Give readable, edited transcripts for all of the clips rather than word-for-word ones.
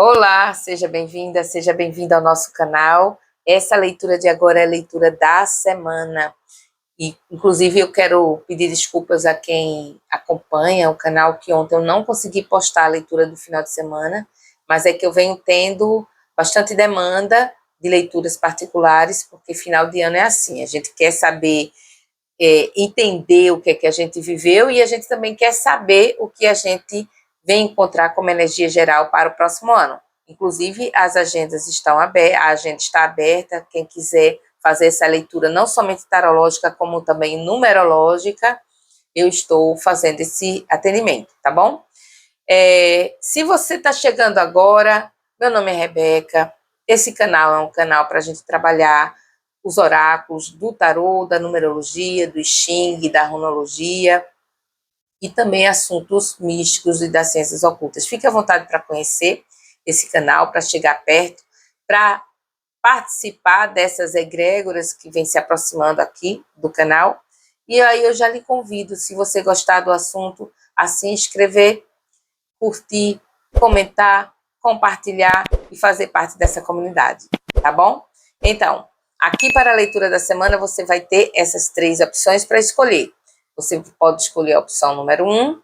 Olá, seja bem-vinda ao nosso canal. Essa leitura de agora é a leitura da semana. E, inclusive, eu quero pedir desculpas a quem acompanha o canal, que ontem eu não consegui postar a leitura do final de semana, mas é que eu venho tendo bastante demanda de leituras particulares, porque final de ano é assim, a gente quer saber, entender o que é que a gente viveu e a gente também quer saber o que a gente vem encontrar como energia geral para o próximo ano. Inclusive, as agendas estão abertas, a agenda está aberta, quem quiser fazer essa leitura não somente tarológica, como também numerológica, eu estou fazendo esse atendimento, tá bom? Se você está chegando agora, meu nome é Rebeca, esse canal é um canal para a gente trabalhar os oráculos do tarô, da numerologia, do I Ching, da runologia e também assuntos místicos e das ciências ocultas. Fique à vontade para conhecer esse canal, para chegar perto, para participar dessas egrégoras que vem se aproximando aqui do canal. E aí eu já lhe convido, se você gostar do assunto, a se inscrever, curtir, comentar, compartilhar e fazer parte dessa comunidade, tá bom? Então, aqui para a leitura da semana você vai ter essas 3 opções para escolher. Você pode escolher a opção número 1,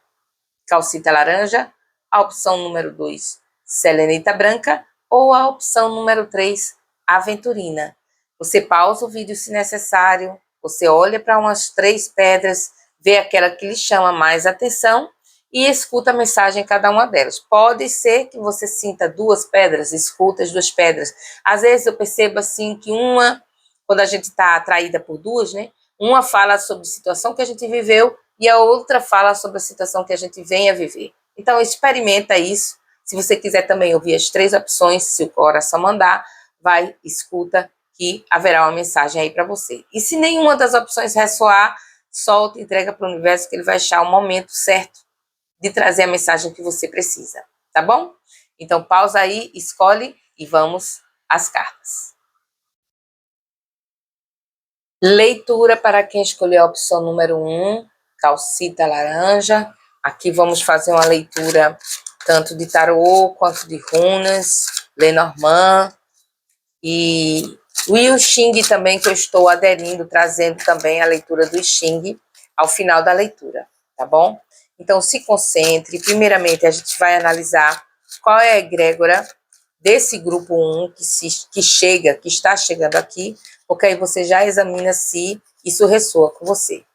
calcita laranja, a opção número 2, selenita branca, ou a opção número 3, aventurina. Você pausa o vídeo se necessário, você olha para umas 3 pedras, vê aquela que lhe chama mais atenção e escuta a mensagem em cada uma delas. Pode ser que você sinta 2 pedras, escuta as 2 pedras. Às vezes eu percebo assim que uma, quando a gente está atraída por 2, né? Uma fala sobre a situação que a gente viveu e a outra fala sobre a situação que a gente vem a viver. Então, experimenta isso. Se você quiser também ouvir as 3 opções, se o coração mandar, vai, escuta, que haverá uma mensagem aí para você. E se nenhuma das opções ressoar, solta, entrega para o universo, que ele vai achar o momento certo de trazer a mensagem que você precisa, tá bom? Então, pausa aí, escolhe e vamos às cartas. Leitura para quem escolheu a opção número 1, calcita laranja. Aqui vamos fazer uma leitura tanto de tarô quanto de runas, Lenormand e o I Ching também, que eu estou aderindo, trazendo também a leitura do I Ching ao final da leitura, tá bom? Então, se concentre. Primeiramente, a gente vai analisar qual é a egrégora desse grupo 1 que está chegando aqui, porque aí você já examina se isso ressoa com você.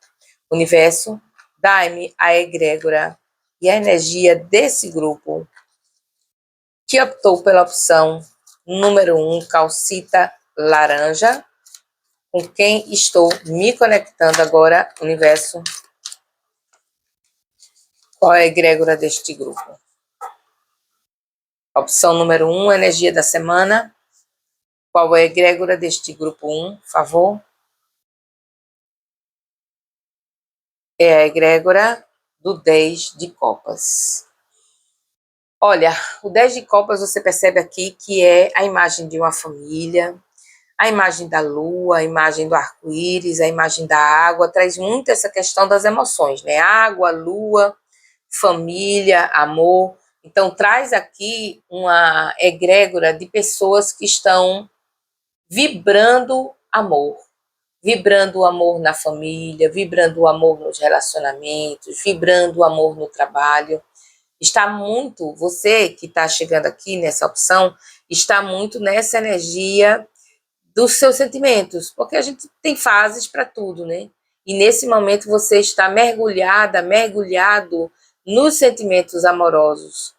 Universo, dá-me a egrégora e a energia desse grupo que optou pela opção número 1, calcita laranja, com quem estou me conectando agora, universo. Qual é a egrégora deste grupo? Opção número 1, energia da semana. Qual é a egrégora deste grupo 1, por favor? É a egrégora do 10 de copas. Olha, o 10 de copas você percebe aqui que é a imagem de uma família, a imagem da lua, a imagem do arco-íris, a imagem da água, traz muito essa questão das emoções, né? Água, lua, família, amor. Então, traz aqui uma egrégora de pessoas que estão vibrando o amor na família, vibrando o amor nos relacionamentos, vibrando o amor no trabalho. Está muito, você que está chegando aqui nessa opção, está muito nessa energia dos seus sentimentos, porque a gente tem fases para tudo, né? E nesse momento você está mergulhado nos sentimentos amorosos,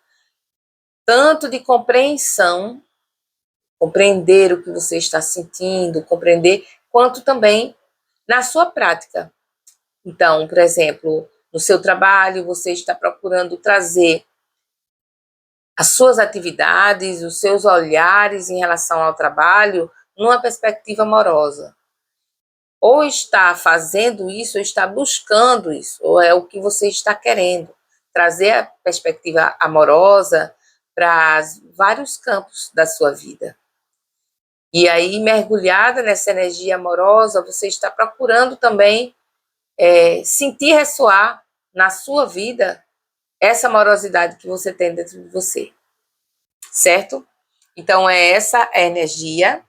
tanto de compreensão, compreender o que você está sentindo, compreender, quanto também na sua prática. Então, por exemplo, no seu trabalho, você está procurando trazer as suas atividades, os seus olhares em relação ao trabalho numa perspectiva amorosa. Ou está fazendo isso, ou está buscando isso, ou é o que você está querendo. Trazer a perspectiva amorosa para vários campos da sua vida. E aí, mergulhada nessa energia amorosa, você está procurando também sentir ressoar na sua vida essa amorosidade que você tem dentro de você. certo? Então, é essa a energia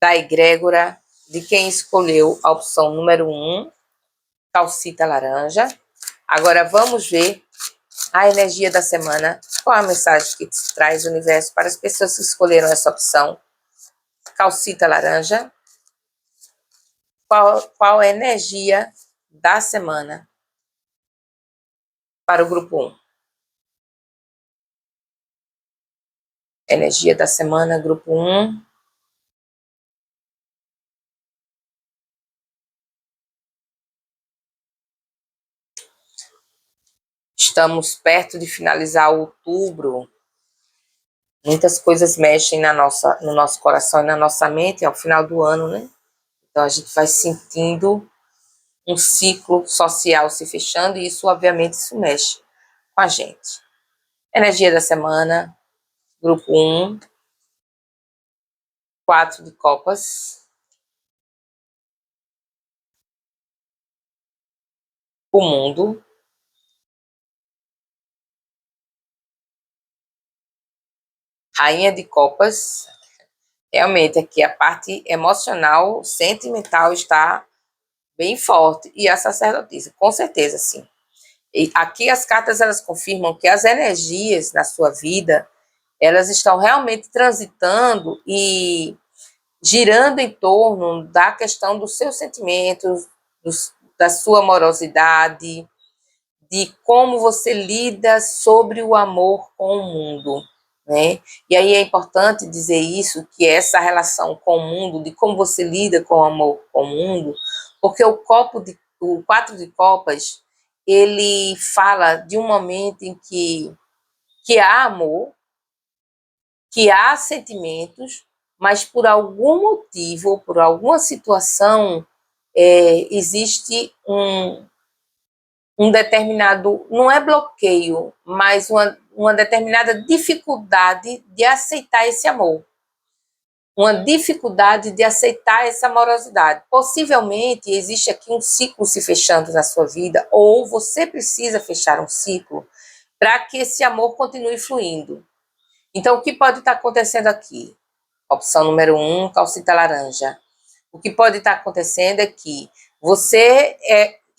da egrégora de quem escolheu a opção número 1, calcita laranja. Agora, vamos ver a energia da semana. Qual a mensagem que traz o universo para as pessoas que escolheram essa opção? Calcita laranja. Qual a energia da semana para o grupo 1? Energia da semana, grupo 1. Estamos perto de finalizar outubro. Muitas coisas mexem no nosso coração e na nossa mente ao final do ano, né? Então a gente vai sentindo um ciclo social se fechando e isso, obviamente, isso mexe com a gente. Energia da semana, grupo 1, 4 de copas, o mundo, rainha de copas. Realmente aqui a parte emocional, sentimental está bem forte, e a sacerdotisa, com certeza, sim. E aqui as cartas, elas confirmam que as energias na sua vida, elas estão realmente transitando e girando em torno da questão dos seus sentimentos, da sua amorosidade, de como você lida sobre o amor com o mundo, né? E aí é importante dizer isso, que essa relação com o mundo, de como você lida com o amor com o mundo, porque o 4 de copas, ele fala de um momento em que há amor, que há sentimentos, mas por algum motivo ou por alguma situação existe um determinado, não é bloqueio, mas uma determinada dificuldade de aceitar esse amor, uma dificuldade de aceitar essa amorosidade. Possivelmente existe aqui um ciclo se fechando na sua vida, ou você precisa fechar um ciclo para que esse amor continue fluindo. Então, o que pode estar acontecendo aqui? Opção número 1, calcita laranja. O que pode estar acontecendo é que você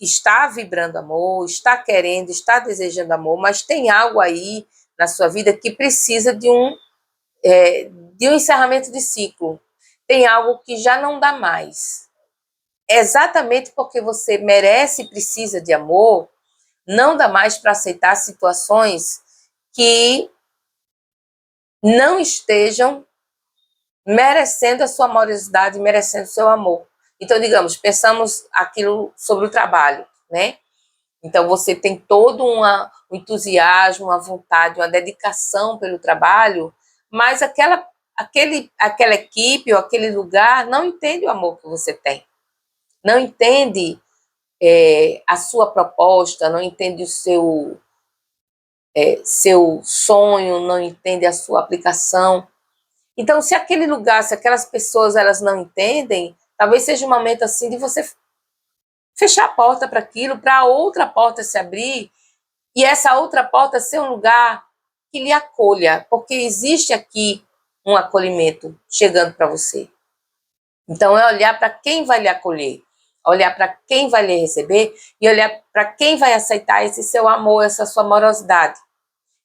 está vibrando amor, está querendo, está desejando amor, mas tem algo aí na sua vida que precisa de um encerramento de ciclo. Tem algo que já não dá mais. Exatamente porque você merece e precisa de amor, não dá mais para aceitar situações que não estejam merecendo a sua amorosidade, merecendo o seu amor. Então, digamos, pensamos aquilo sobre o trabalho, né? Então, você tem todo um entusiasmo, uma vontade, uma dedicação pelo trabalho, mas aquela equipe ou aquele lugar não entende o amor que você tem. Não entende a sua proposta, não entende o seu sonho, não entende a sua aplicação. Então, se aquele lugar, se aquelas pessoas elas não entendem, talvez seja um momento assim de você fechar a porta para aquilo, para outra porta se abrir, e essa outra porta ser um lugar que lhe acolha, porque existe aqui um acolhimento chegando para você. Então, é olhar para quem vai lhe acolher, olhar para quem vai lhe receber e olhar para quem vai aceitar esse seu amor, essa sua amorosidade.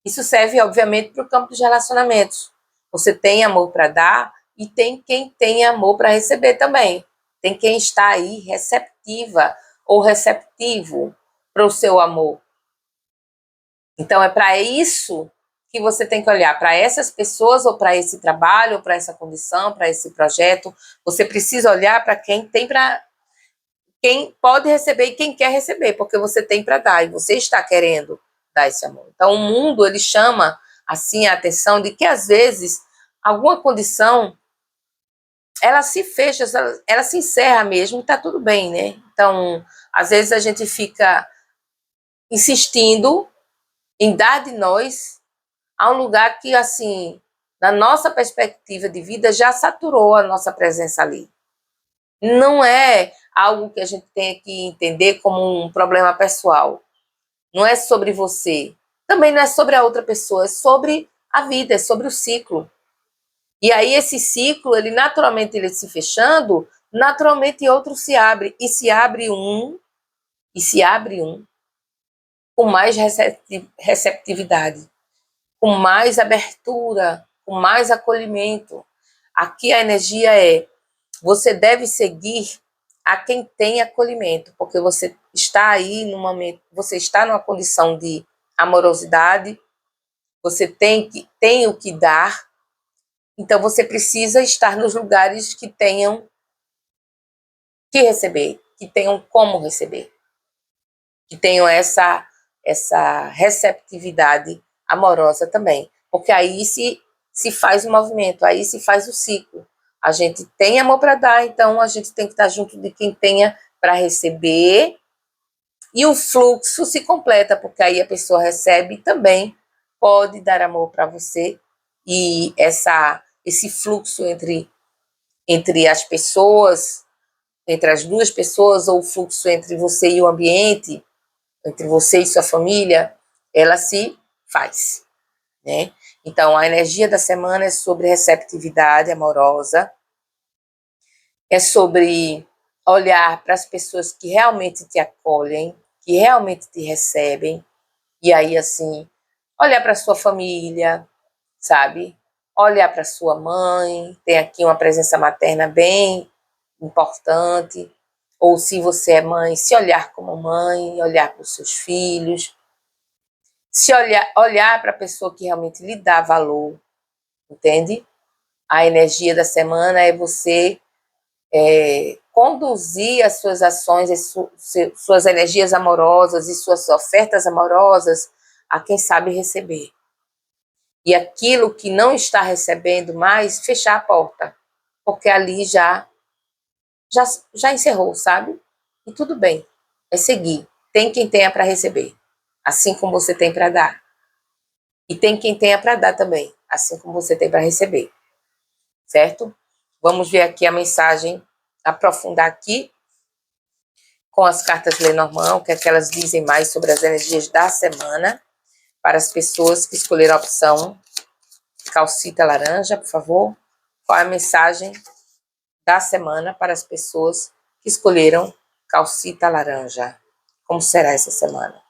Isso serve, obviamente, para o campo dos relacionamentos. Você tem amor para dar e tem quem tem amor para receber também. Tem quem está aí receptiva ou receptivo para o seu amor. Então, é para isso que você tem que olhar, para essas pessoas ou para esse trabalho, ou para essa condição, para esse projeto. Você precisa olhar para quem pode receber e quem quer receber, porque você tem para dar e você está querendo dar esse amor. Então, o mundo, ele chama assim a atenção de que às vezes alguma condição ela se fecha, ela se encerra mesmo, e está tudo bem, né? Então, às vezes a gente fica insistindo em dar de nós a um lugar que, assim, na nossa perspectiva de vida, já saturou a nossa presença ali. Não é algo que a gente tem que entender como um problema pessoal. Não é sobre você. Também não é sobre a outra pessoa, é sobre a vida, é sobre o ciclo. E aí esse ciclo, ele naturalmente ele se fechando, naturalmente outro se abre, e se abre um, com mais receptividade, com mais abertura, com mais acolhimento. Aqui a energia é, você deve seguir a quem tem acolhimento, porque você está aí no momento, você está numa condição de amorosidade, você tem o que dar, então você precisa estar nos lugares que tenham que receber, que tenham como receber, que tenham essa receptividade amorosa também, porque aí se faz o movimento, aí se faz o ciclo. A gente tem amor para dar, então a gente tem que estar junto de quem tenha para receber, e o fluxo se completa, porque aí a pessoa recebe também, pode dar amor para você, e esse fluxo entre as pessoas, entre as duas pessoas, ou o fluxo entre você e o ambiente, entre você e sua família, ela se faz, né? Então, a energia da semana é sobre receptividade amorosa, é sobre olhar para as pessoas que realmente te acolhem, que realmente te recebem, e aí, assim, olhar para sua família, sabe? Olhar para sua mãe, tem aqui uma presença materna bem importante, ou se você é mãe, se olhar como mãe, olhar para os seus filhos, se olhar para a pessoa que realmente lhe dá valor, entende? A energia da semana é você conduzir as suas ações, suas energias amorosas e suas ofertas amorosas a quem sabe receber. E aquilo que não está recebendo mais, fechar a porta, porque ali já encerrou, sabe? E tudo bem, é seguir. Tem quem tenha para receber, assim como você tem para dar. E tem quem tenha para dar também, assim como você tem para receber. Certo? Vamos ver aqui a mensagem, aprofundar aqui com as cartas Lenormand, o que é que elas dizem mais sobre as energias da semana, para as pessoas que escolheram a opção calcita laranja, por favor. Qual é a mensagem da semana para as pessoas que escolheram calcita laranja? Como será essa semana?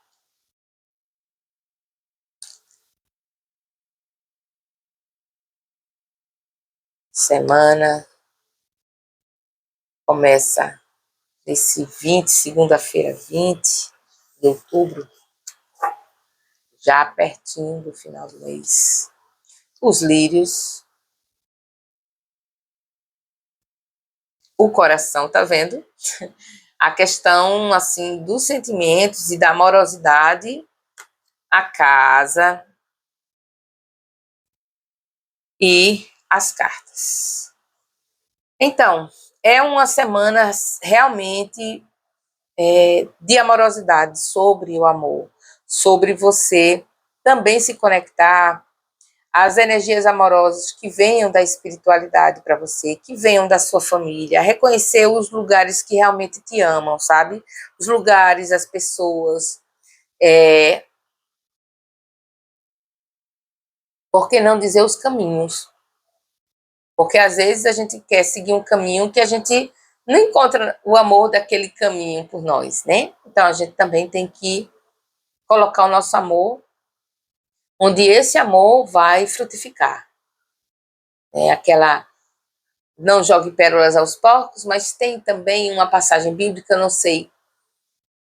Semana começa nesse 20, segunda-feira, 20 de outubro, já pertinho do final do mês. Os lírios, o coração, tá vendo? A questão, assim, dos sentimentos e da amorosidade, a casa e as cartas. Então, é uma semana realmente de amorosidade, sobre o amor, sobre você também se conectar às energias amorosas que venham da espiritualidade para você, que venham da sua família, reconhecer os lugares que realmente te amam, sabe? Os lugares, as pessoas, por que não dizer os caminhos? Porque às vezes a gente quer seguir um caminho que a gente não encontra o amor daquele caminho por nós, né? Então a gente também tem que colocar o nosso amor onde esse amor vai frutificar. É aquela não jogue pérolas aos porcos, mas tem também uma passagem bíblica, eu não sei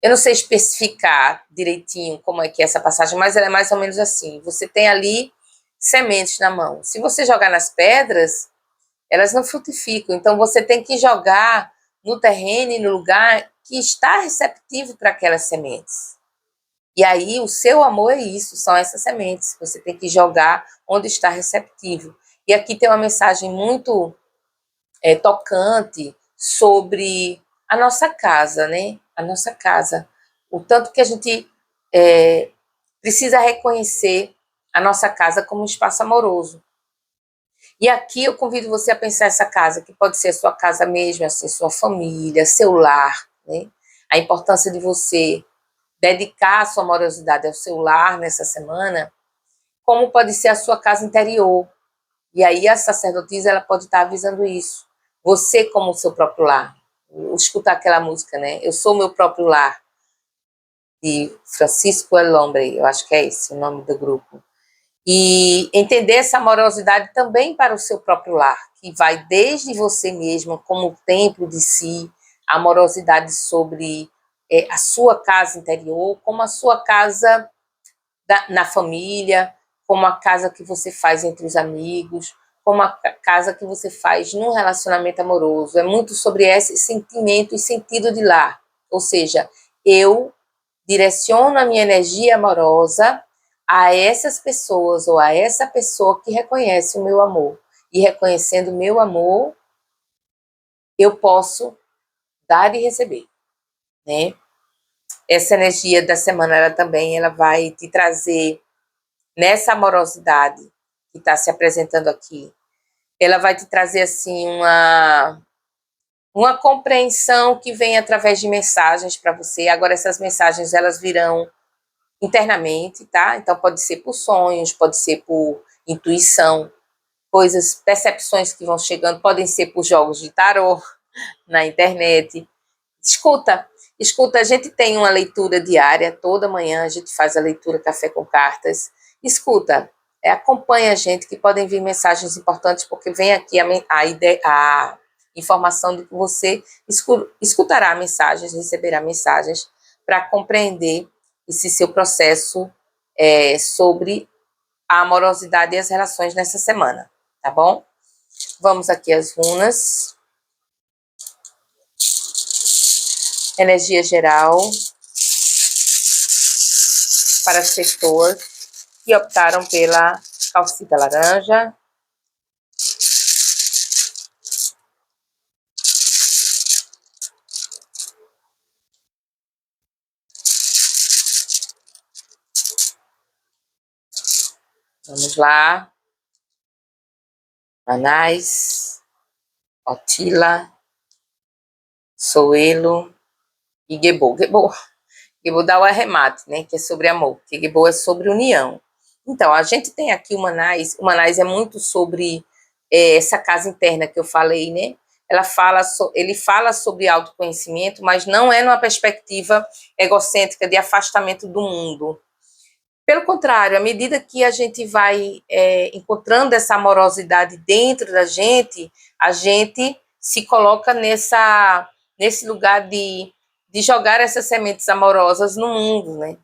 especificar direitinho como é que é essa passagem, mas ela é mais ou menos assim, você tem ali sementes na mão, se você jogar nas pedras, elas não frutificam, então você tem que jogar no terreno e no lugar que está receptivo para aquelas sementes. E aí o seu amor é isso, são essas sementes, você tem que jogar onde está receptivo. E aqui tem uma mensagem muito tocante sobre a nossa casa, né? A nossa casa. O tanto que a gente precisa reconhecer a nossa casa como um espaço amoroso. E aqui eu convido você a pensar essa casa, que pode ser a sua casa mesmo, assim, sua família, seu lar, né? A importância de você dedicar a sua amorosidade ao seu lar nessa semana como pode ser a sua casa interior. E aí a sacerdotisa, ela pode estar avisando isso. Você como o seu próprio lar. Vou escutar aquela música, né? Eu sou meu próprio lar, de Francisco El Hombre, eu acho que é esse o nome do grupo. E entender essa amorosidade também para o seu próprio lar, que vai desde você mesmo, como templo de si, a amorosidade sobre a sua casa interior, como a sua casa na família, como a casa que você faz entre os amigos, como a casa que você faz num relacionamento amoroso. É muito sobre esse sentimento e sentido de lar. Ou seja, eu direciono a minha energia amorosa a essas pessoas ou a essa pessoa que reconhece o meu amor. E reconhecendo o meu amor, eu posso dar e receber, né? Essa energia da semana, ela vai te trazer nessa amorosidade que está se apresentando aqui. Ela vai te trazer assim uma compreensão que vem através de mensagens para você. Agora essas mensagens elas virão internamente, tá? Então pode ser por sonhos, pode ser por intuição, coisas, percepções que vão chegando, podem ser por jogos de tarô na internet. Escuta, a gente tem uma leitura diária, toda manhã a gente faz a leitura Café com Cartas. Escuta, acompanha a gente, que podem vir mensagens importantes, porque vem aqui a informação de que você escutará mensagens, receberá mensagens para compreender esse seu processo sobre a amorosidade e as relações nessa semana, tá bom? Vamos aqui às runas. Energia geral para as pessoas que optaram pela calcita laranja. Vamos lá. Anais, Otila, Soelo e Gebô. Gebô dá o arremate, né? Que é sobre amor. Que Gebô é sobre união. Então, a gente tem aqui o Manais. O Manais é muito sobre essa casa interna que eu falei, né? Ele fala sobre autoconhecimento, mas não é numa perspectiva egocêntrica de afastamento do mundo. Pelo contrário, à medida que a gente vai encontrando essa amorosidade dentro da gente, a gente se coloca nesse lugar de jogar essas sementes amorosas no mundo, né?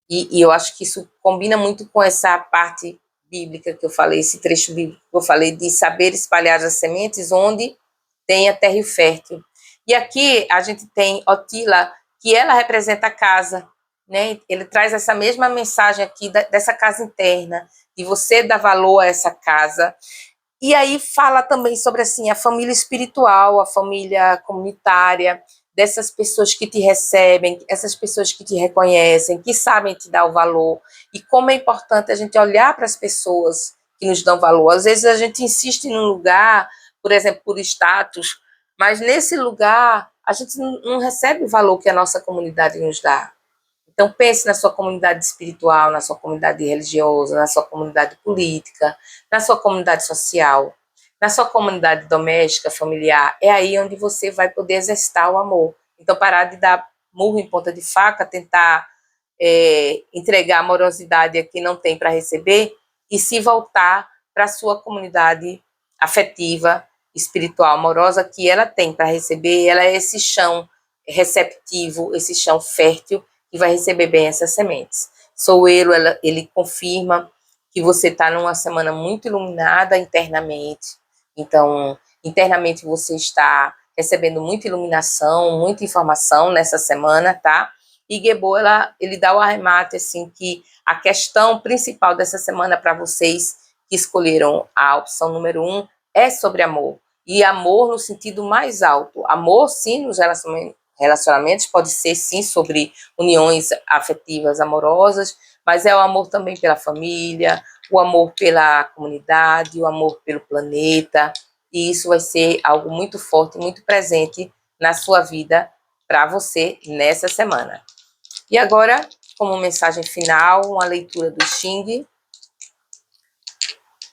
E eu acho que isso combina muito com essa parte bíblica que eu falei, esse trecho bíblico que eu falei, de saber espalhar as sementes onde tem a terra fértil. E aqui a gente tem Otila, que ela representa a casa, né? Ele traz essa mesma mensagem aqui dessa casa interna, de você dar valor a essa casa. E aí fala também sobre assim a família espiritual, a família comunitária, dessas pessoas que te recebem, essas pessoas que te reconhecem, que sabem te dar o valor. E como é importante a gente olhar para as pessoas que nos dão valor. Às vezes a gente insiste num lugar, por exemplo, por status, mas nesse lugar a gente não recebe o valor que a nossa comunidade nos dá. Então pense na sua comunidade espiritual, na sua comunidade religiosa, na sua comunidade política, na sua comunidade social, na sua comunidade doméstica, familiar. É aí onde você vai poder exercitar o amor. Então parar de dar murro em ponta de faca, tentar entregar amorosidade a quem não tem para receber e se voltar para a sua comunidade afetiva, espiritual, amorosa que ela tem para receber. Ela é esse chão receptivo, esse chão fértil que vai receber bem essas sementes. Ele confirma que você está numa semana muito iluminada internamente. Então, internamente você está recebendo muita iluminação, muita informação nessa semana, tá? E Gebô, ele dá o arremate, assim, que a questão principal dessa semana para vocês que escolheram a opção número 1 é sobre amor. E amor no sentido mais alto. Amor, sim, nos relacionamentos, pode ser, sim, sobre uniões afetivas, amorosas, mas é o amor também pela família, o amor pela comunidade, o amor pelo planeta, e isso vai ser algo muito forte, muito presente na sua vida para você nessa semana. E agora, como mensagem final, uma leitura do Xing,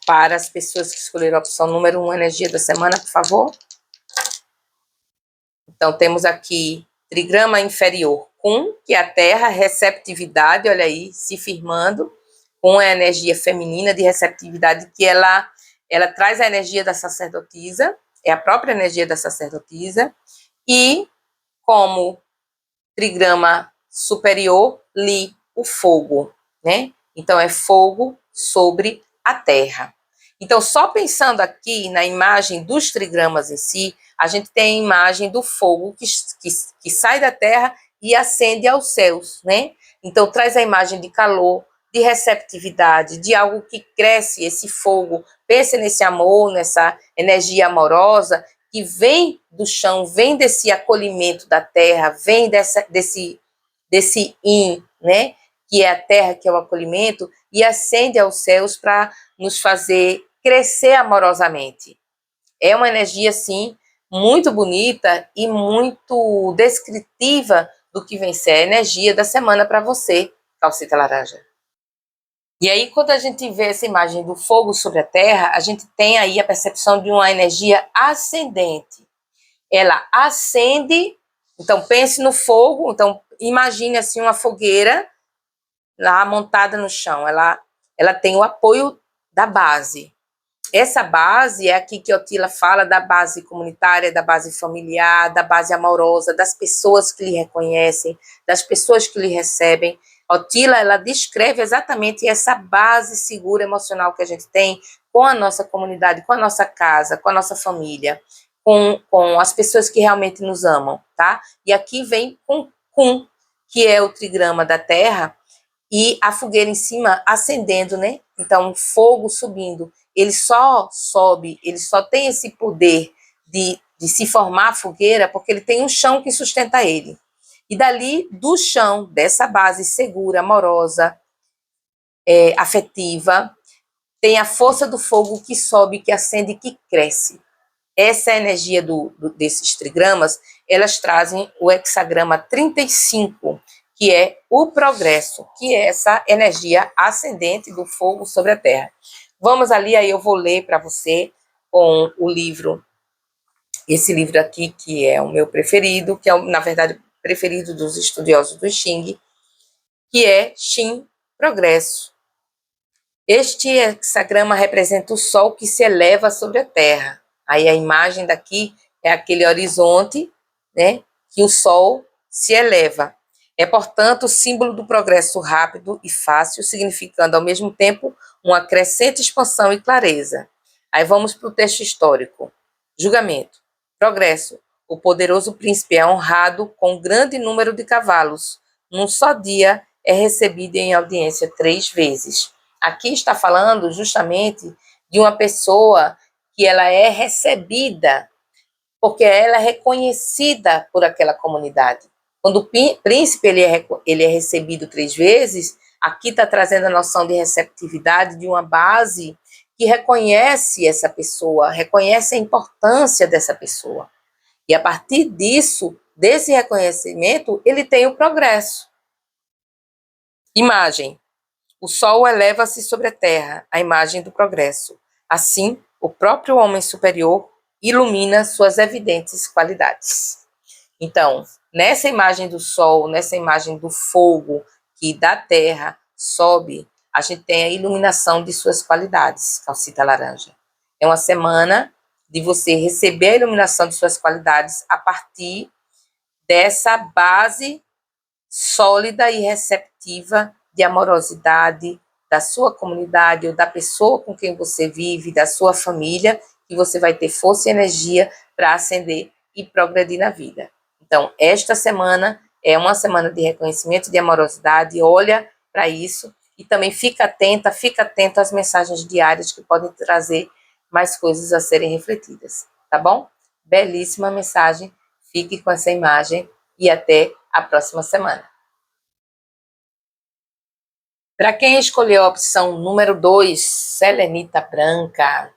para as pessoas que escolheram a opção número 1, energia da semana, por favor. Então, temos aqui trigrama inferior com, que é a terra, receptividade, olha aí, se firmando, com a energia feminina de receptividade, que ela traz a energia da sacerdotisa, é a própria energia da sacerdotisa, e como trigrama superior, Li, o fogo, né? Então, é fogo sobre a terra. Então, só pensando aqui na imagem dos trigramas em si, a gente tem a imagem do fogo que sai da terra e ascende aos céus, né? Então, traz a imagem de calor, de receptividade, de algo que cresce, esse fogo. Pense nesse amor, nessa energia amorosa que vem do chão, vem desse acolhimento da terra, vem desse in, né? Que é a terra, que é o acolhimento, e ascende aos céus para nos fazer crescer amorosamente. É uma energia, assim, muito bonita e muito descritiva do que vem ser a energia da semana para você, calcita laranja. E aí, quando a gente vê essa imagem do fogo sobre a terra, a gente tem aí a percepção de uma energia ascendente. Ela acende, então pense no fogo, então imagine assim uma fogueira lá montada no chão, ela tem o apoio da base. Essa base é aqui que Otila fala da base comunitária, da base familiar, da base amorosa, das pessoas que lhe reconhecem, das pessoas que lhe recebem. Otila, ela descreve exatamente essa base segura emocional que a gente tem com a nossa comunidade, com a nossa casa, com a nossa família, com as pessoas que realmente nos amam, tá? E aqui vem com Kun, que é o trigrama da terra, e a fogueira em cima acendendo, né? Então, fogo subindo. Ele só sobe, ele só tem esse poder de se formar a fogueira porque ele tem um chão que sustenta ele. E dali, do chão, dessa base segura, amorosa, afetiva, tem a força do fogo que sobe, que acende e que cresce. Essa é a energia desses trigramas, elas trazem o hexagrama 35, que é o progresso, que é essa energia ascendente do fogo sobre a terra. Vamos ali, aí eu vou ler para você com o livro, esse livro aqui, que é o meu preferido, que é, na verdade, preferido dos estudiosos do Xing, que é Xin Progresso. Este hexagrama representa o Sol que se eleva sobre a Terra. Aí a imagem daqui é aquele horizonte, né, que o Sol se eleva. É, portanto, o símbolo do progresso rápido e fácil, significando ao mesmo tempo uma crescente expansão e clareza. Aí vamos para o texto histórico. Julgamento. Progresso. O poderoso príncipe é honrado com um grande número de cavalos. Num só dia é recebido em audiência 3 vezes. Aqui está falando justamente de uma pessoa que ela é recebida, porque ela é reconhecida por aquela comunidade. Quando o príncipe ele é recebido 3 vezes, aqui está trazendo a noção de receptividade de uma base que reconhece essa pessoa, reconhece a importância dessa pessoa. E a partir disso, desse reconhecimento, ele tem o progresso. Imagem. O sol eleva-se sobre a terra, a imagem do progresso. Assim, o próprio homem superior ilumina suas evidentes qualidades. Então, nessa imagem do sol, nessa imagem do fogo que da terra sobe, a gente tem a iluminação de suas qualidades, calcita laranja. É uma semana de você receber a iluminação de suas qualidades a partir dessa base sólida e receptiva de amorosidade da sua comunidade ou da pessoa com quem você vive, da sua família, que você vai ter força e energia para ascender e progredir na vida. Então, esta semana é uma semana de reconhecimento de amorosidade, olha para isso e também fica atento às mensagens diárias que podem trazer mais coisas a serem refletidas, tá bom? Belíssima mensagem, fique com essa imagem e até a próxima semana. Para quem escolheu a opção número 2, Selenita Branca,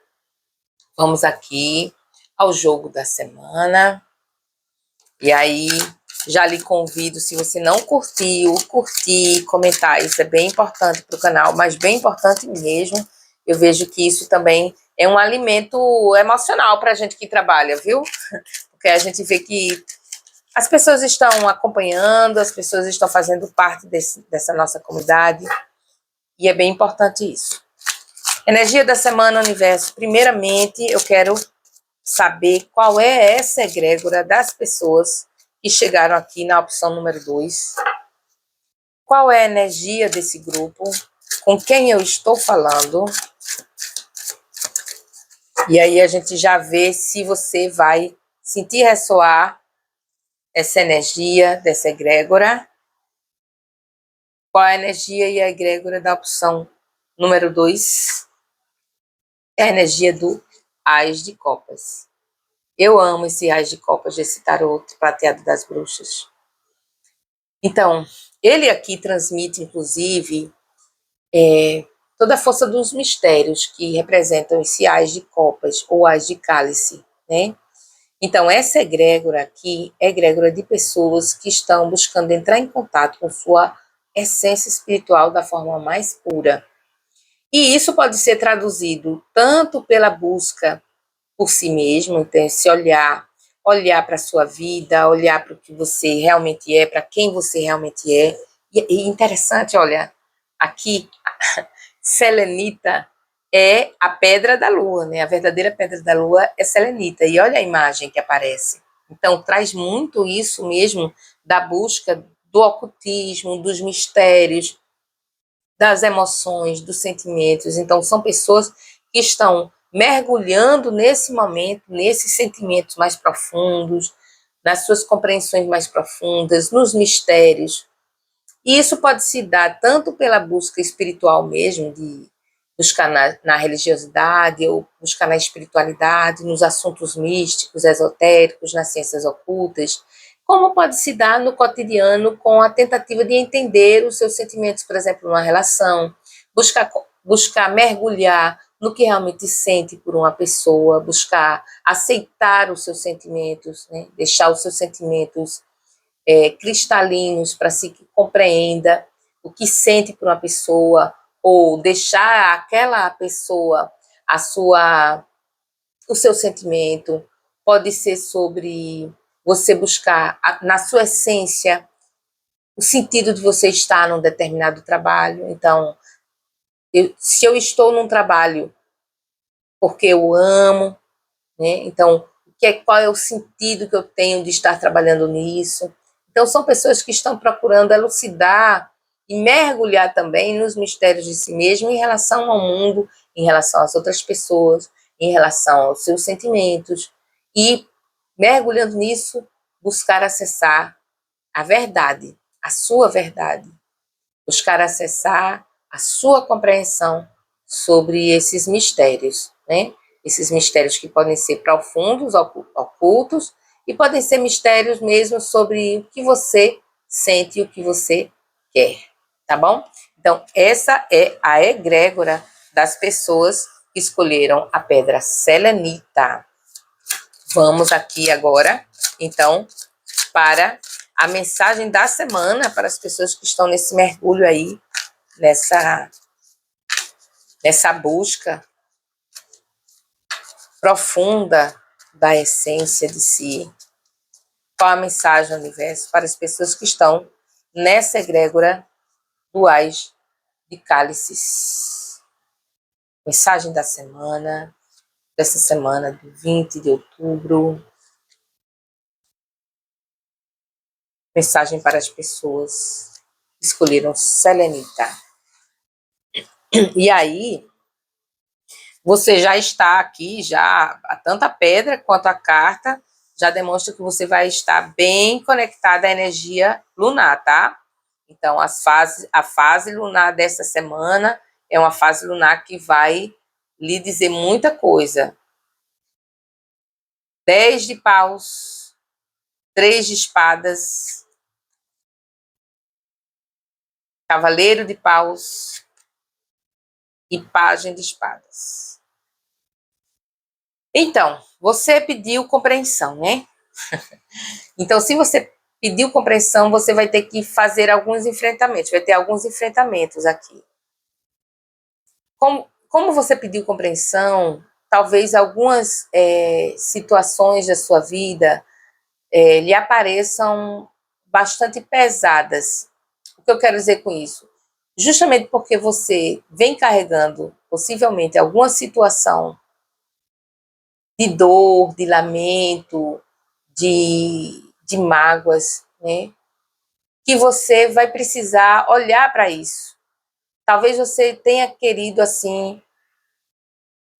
vamos aqui ao jogo da semana. E aí, já lhe convido, se você não curtiu, curtir, comentar. Isso é bem importante para o canal, mas bem importante mesmo. eu vejo que isso também é um alimento emocional para a gente que trabalha, viu? Porque a gente vê que as pessoas estão acompanhando, as pessoas estão fazendo parte dessa nossa comunidade, e é bem importante isso. Energia da semana, universo. Primeiramente, eu quero saber qual é essa egrégora das pessoas que chegaram aqui na opção número 2. Qual é a energia desse grupo? Com quem eu estou falando? E aí a gente já vê se você vai sentir ressoar essa energia dessa egrégora. Qual a energia e a egrégora da opção número 2? É a energia do Ás de Copas. Eu amo esse Ás de Copas desse tarô prateado das bruxas. Então, ele aqui transmite, inclusive, toda a força dos mistérios que representam esse Ás de Copas ou Ás de Cálice, né? Então, essa egrégora aqui é egrégora de pessoas que estão buscando entrar em contato com sua essência espiritual da forma mais pura. E isso pode ser traduzido tanto pela busca por si mesmo, então se olhar para a sua vida, olhar para o que você realmente é, para quem você realmente é. E interessante, olha, aqui, selenita é a pedra da lua, né? A verdadeira pedra da lua é selenita. E olha a imagem que aparece. Então, traz muito isso mesmo da busca do ocultismo, dos mistérios, das emoções, dos sentimentos. Então, são pessoas que estão mergulhando nesse momento, nesses sentimentos mais profundos, nas suas compreensões mais profundas, nos mistérios. E isso pode se dar tanto pela busca espiritual mesmo, de buscar na religiosidade, ou buscar na espiritualidade, nos assuntos místicos, esotéricos, nas ciências ocultas, como pode se dar no cotidiano com a tentativa de entender os seus sentimentos, por exemplo, numa relação, buscar mergulhar no que realmente sente por uma pessoa, buscar aceitar os seus sentimentos, né? Deixar os seus sentimentos cristalinos para se compreenda o que sente por uma pessoa, ou deixar aquela pessoa o seu sentimento. Pode ser sobre você buscar na sua essência o sentido de você estar num determinado trabalho. Então, se eu estou num trabalho porque eu amo, né? Então, qual é o sentido que eu tenho de estar trabalhando nisso? Então, são pessoas que estão procurando elucidar e mergulhar também nos mistérios de si mesmo em relação ao mundo, em relação às outras pessoas, em relação aos seus sentimentos. E, mergulhando nisso, buscar acessar a verdade, a sua verdade. Buscar acessar a sua compreensão sobre esses mistérios, né? Esses mistérios que podem ser profundos, ocultos, e podem ser mistérios mesmo sobre o que você sente e o que você quer, tá bom? Então, essa é a egrégora das pessoas que escolheram a pedra selenita. Vamos aqui agora, então, para a mensagem da semana para as pessoas que estão nesse mergulho aí, nessa busca profunda da essência de si. Qual a mensagem do universo para as pessoas que estão nessa egrégora do Ás de Cálices? Mensagem da semana, dessa semana de 20 de outubro. Mensagem para as pessoas que escolheram selenita. E aí, você já está aqui, já tanto a pedra quanto a carta já demonstra que você vai estar bem conectada à energia lunar, tá? Então, a fase lunar dessa semana é uma fase lunar que vai lhe dizer muita coisa. 10 de paus, 3 de espadas, cavaleiro de paus e pajem de espadas. Então, você pediu compreensão, né? Então, se você pediu compreensão, você vai ter que fazer alguns enfrentamentos. Vai ter alguns enfrentamentos aqui. como você pediu compreensão, talvez algumas situações da sua vida lhe apareçam bastante pesadas. O que eu quero dizer com isso? Justamente porque você vem carregando, possivelmente, alguma situação de dor, de lamento, de mágoas, né? Que você vai precisar olhar para isso. Talvez você tenha querido, assim,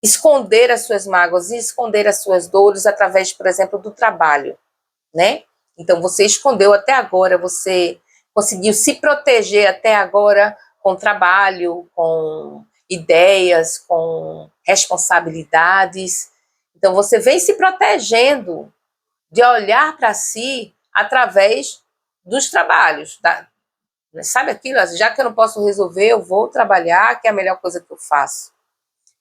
esconder as suas mágoas e esconder as suas dores através, por exemplo, do trabalho, né? Então, você escondeu até agora, você conseguiu se proteger até agora com trabalho, com ideias, com responsabilidades. Então, você vem se protegendo de olhar para si através dos trabalhos. Sabe aquilo? Já que eu não posso resolver, eu vou trabalhar, que é a melhor coisa que eu faço.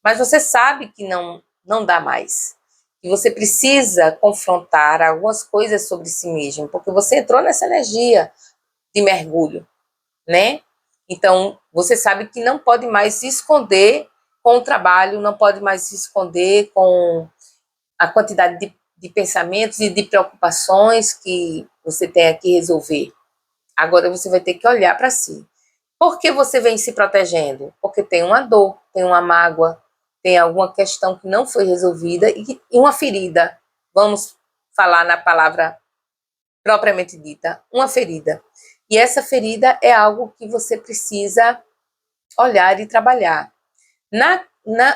Mas você sabe que não dá mais. E você precisa confrontar algumas coisas sobre si mesmo, porque você entrou nessa energia de mergulho, né? Então, você sabe que não pode mais se esconder com o trabalho, não pode mais se esconder com a quantidade de pensamentos e de preocupações que você tem que resolver. Agora você vai ter que olhar para si. Por que você vem se protegendo? Porque tem uma dor, tem uma mágoa, tem alguma questão que não foi resolvida e uma ferida. Vamos falar na palavra propriamente dita, uma ferida. E essa ferida é algo que você precisa olhar e trabalhar.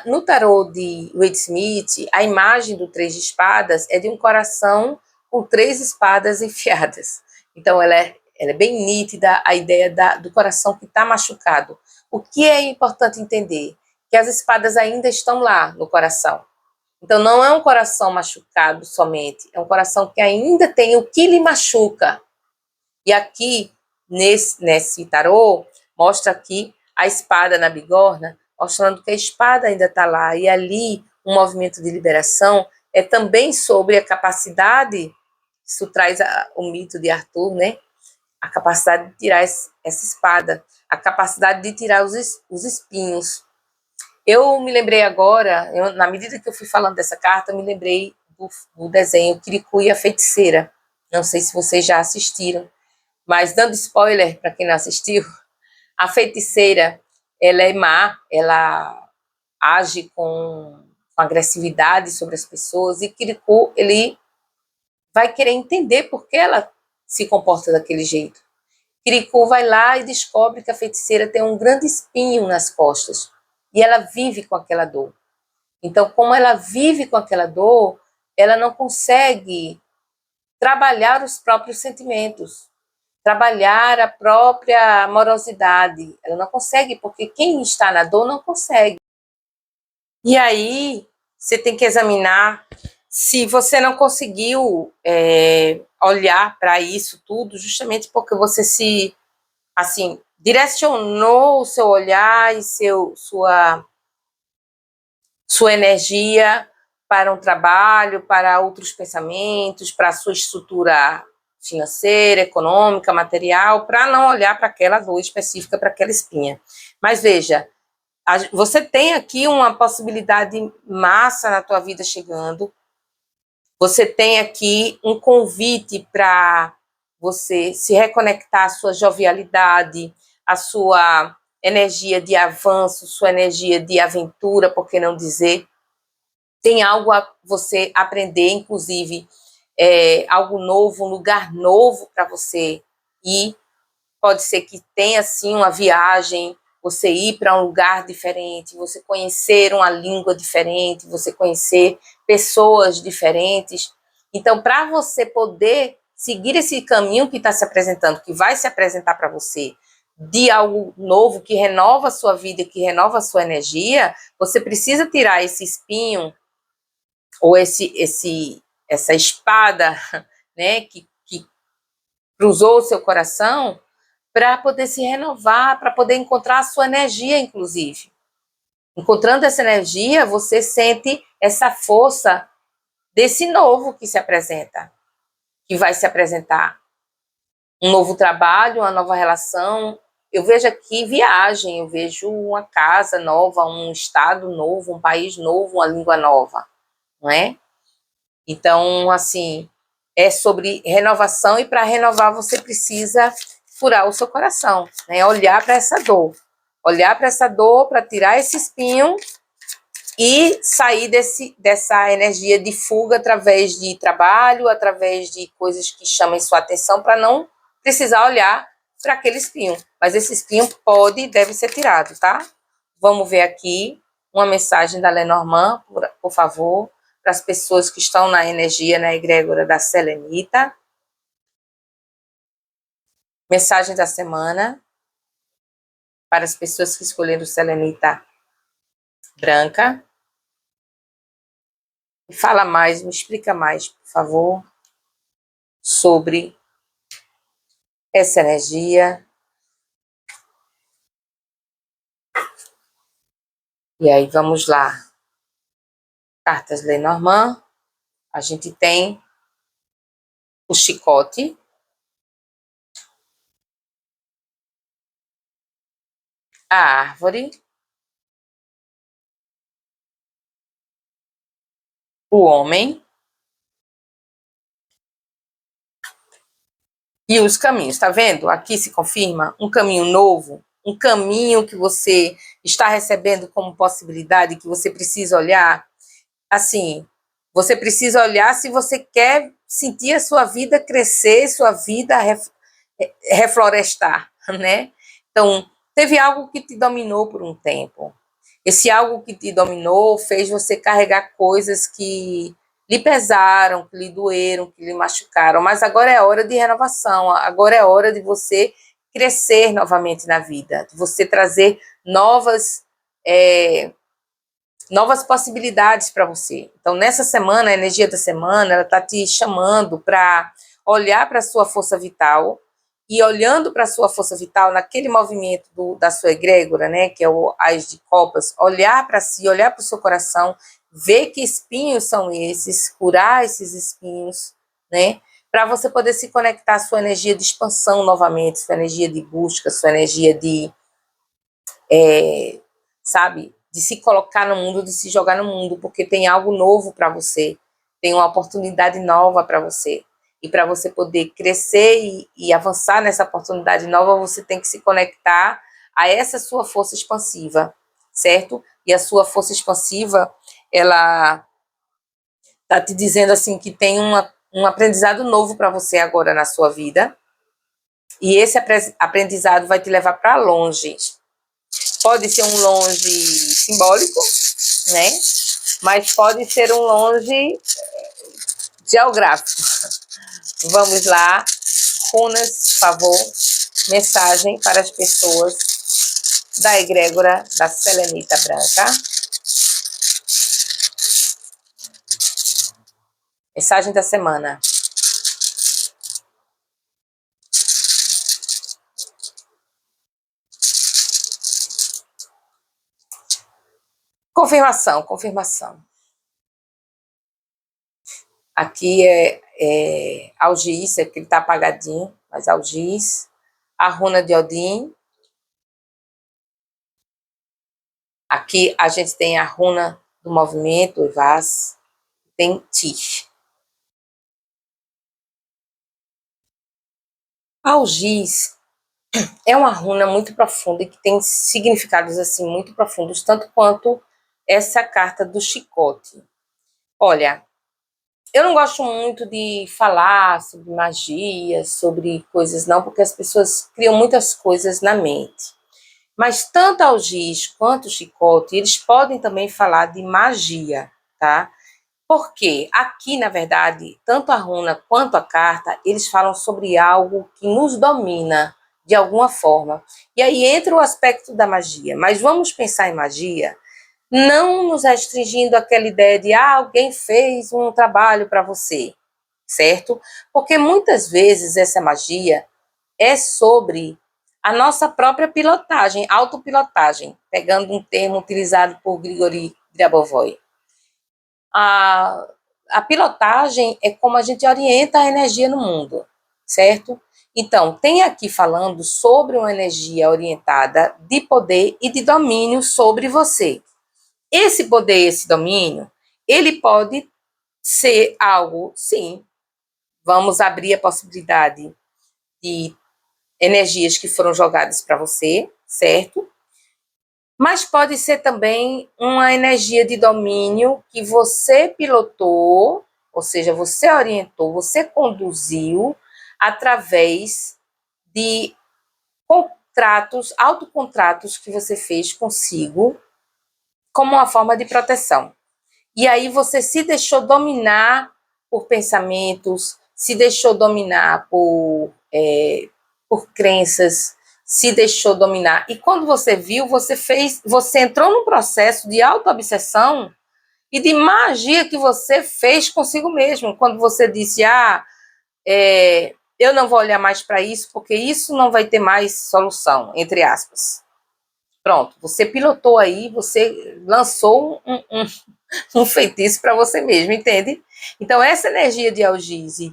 No tarô de Wade Smith, a imagem do três de espadas é de um coração com três espadas enfiadas. Então, ela é bem nítida, a ideia do coração que está machucado. O que é importante entender? Que as espadas ainda estão lá no coração. Então, não é um coração machucado somente, é um coração que ainda tem o que lhe machuca. E aqui, nesse tarô, mostra aqui a espada na bigorna, mostrando que a espada ainda está lá. E ali, um movimento de liberação é também sobre a capacidade, isso traz o mito de Arthur, né? A capacidade de tirar essa espada, a capacidade de tirar os espinhos. Eu me lembrei agora, na medida que eu fui falando dessa carta, eu me lembrei do desenho Kirikou e a Feiticeira. Não sei se vocês já assistiram, mas dando spoiler para quem não assistiu, a feiticeira, ela é má, ela age com agressividade sobre as pessoas, e Kirikou, ele vai querer entender por que ela se comporta daquele jeito. Kirikou vai lá e descobre que a feiticeira tem um grande espinho nas costas, e ela vive com aquela dor. Então, como ela vive com aquela dor, ela não consegue trabalhar os próprios sentimentos, trabalhar a própria amorosidade. Ela não consegue, porque quem está na dor não consegue. E aí, você tem que examinar se você não conseguiu olhar para isso tudo, justamente porque você assim, direcionou o seu olhar e sua energia para um trabalho, para outros pensamentos, para a sua estrutura financeira, econômica, material, para não olhar para aquela dor específica, para aquela espinha. Mas veja, você tem aqui uma possibilidade massa na tua vida chegando, você tem aqui um convite para você se reconectar à sua jovialidade, à sua energia de avanço, sua energia de aventura, por que não dizer? Tem algo a você aprender, inclusive algo novo, um lugar novo para você ir. Pode ser que tenha, sim, uma viagem, você ir para um lugar diferente, você conhecer uma língua diferente, você conhecer pessoas diferentes. Então, para você poder seguir esse caminho que está se apresentando, que vai se apresentar para você, de algo novo, que renova a sua vida, que renova a sua energia, você precisa tirar esse espinho, ou essa espada, né, que cruzou o seu coração, para poder se renovar, para poder encontrar a sua energia, inclusive. Encontrando essa energia, você sente essa força desse novo que se apresenta, que vai se apresentar. Um novo trabalho, uma nova relação. eu vejo aqui viagem, eu vejo uma casa nova, um estado novo, um país novo, uma língua nova, não é? Então, assim, é sobre renovação e para renovar você precisa furar o seu coração, né? Olhar para essa dor, para tirar esse espinho e sair dessa energia de fuga através de trabalho, através de coisas que chamem sua atenção, para não precisar olhar para aquele espinho. Mas esse espinho deve ser tirado, tá? Vamos ver aqui uma mensagem da Lenormand, por favor, para as pessoas que estão na energia, na egrégora da selenita. Mensagem da semana para as pessoas que escolheram selenita branca. Me fala mais, me explica mais, por favor, sobre essa energia. E aí, vamos lá. Cartas Lenormand. A gente tem o chicote, a árvore, o homem e os caminhos. Tá vendo? Aqui se confirma um caminho novo, um caminho que você está recebendo como possibilidade, que você precisa olhar. Assim, você precisa olhar se você quer sentir a sua vida crescer, sua vida reflorestar, né? Então, teve algo que te dominou por um tempo. Esse algo que te dominou fez você carregar coisas que lhe pesaram, que lhe doeram, que lhe machucaram. Mas agora é hora de renovação, agora é hora de você crescer novamente na vida, de você trazer novas possibilidades para você. Então, nessa semana, a energia da semana, ela está te chamando para olhar para a sua força vital e olhando para a sua força vital, naquele movimento da sua egrégora, né, que é o Ás de Copas, olhar para si, olhar para o seu coração, ver que espinhos são esses, curar esses espinhos, né, para você poder se conectar à sua energia de expansão novamente, sua energia de busca, sua energia de, sabe, de se colocar no mundo, de se jogar no mundo, porque tem algo novo para você, tem uma oportunidade nova para você. E para você poder crescer e avançar nessa oportunidade nova, você tem que se conectar a essa sua força expansiva, certo? E a sua força expansiva, ela está te dizendo assim que tem um aprendizado novo para você agora na sua vida, e esse aprendizado vai te levar para longe. Pode ser um longe simbólico, né? Mas pode ser um longe geográfico. Vamos lá. Runas, por favor. Mensagem para as pessoas da egrégora da selenita branca. Mensagem da semana. Confirmação. Aqui é algiz, é porque ele está apagadinho, mas algiz. A runa de Odin. Aqui a gente tem a runa do movimento, o Vaz. Tem Tif. Algiz é uma runa muito profunda e que tem significados assim muito profundos, tanto quanto essa carta do chicote. Olha, eu não gosto muito de falar sobre magia, sobre coisas não, porque as pessoas criam muitas coisas na mente. Mas tanto a algiz quanto o chicote, eles podem também falar de magia, tá? Porque aqui, na verdade, tanto a runa quanto a carta, eles falam sobre algo que nos domina de alguma forma. E aí entra o aspecto da magia. Mas vamos pensar em magia não nos restringindo àquela ideia de alguém fez um trabalho para você, certo? Porque muitas vezes essa magia é sobre a nossa própria pilotagem, autopilotagem, pegando um termo utilizado por Grigori Grabovoi. A pilotagem é como a gente orienta a energia no mundo, certo? Então, tem aqui falando sobre uma energia orientada de poder e de domínio sobre você. Esse poder, esse domínio, ele pode ser algo, sim, vamos abrir a possibilidade de energias que foram jogadas para você, certo? Mas pode ser também uma energia de domínio que você pilotou, ou seja, você orientou, você conduziu através de contratos, autocontratos que você fez consigo como uma forma de proteção. E aí você se deixou dominar por pensamentos, se deixou dominar por crenças, se deixou dominar. E quando você viu, você entrou num processo de autoobsessão e de magia que você fez consigo mesmo. Quando você disse, eu não vou olhar mais para isso, porque isso não vai ter mais solução, entre aspas. Pronto, você pilotou aí, você lançou um feitiço para você mesmo, entende? Então, essa energia de algiz e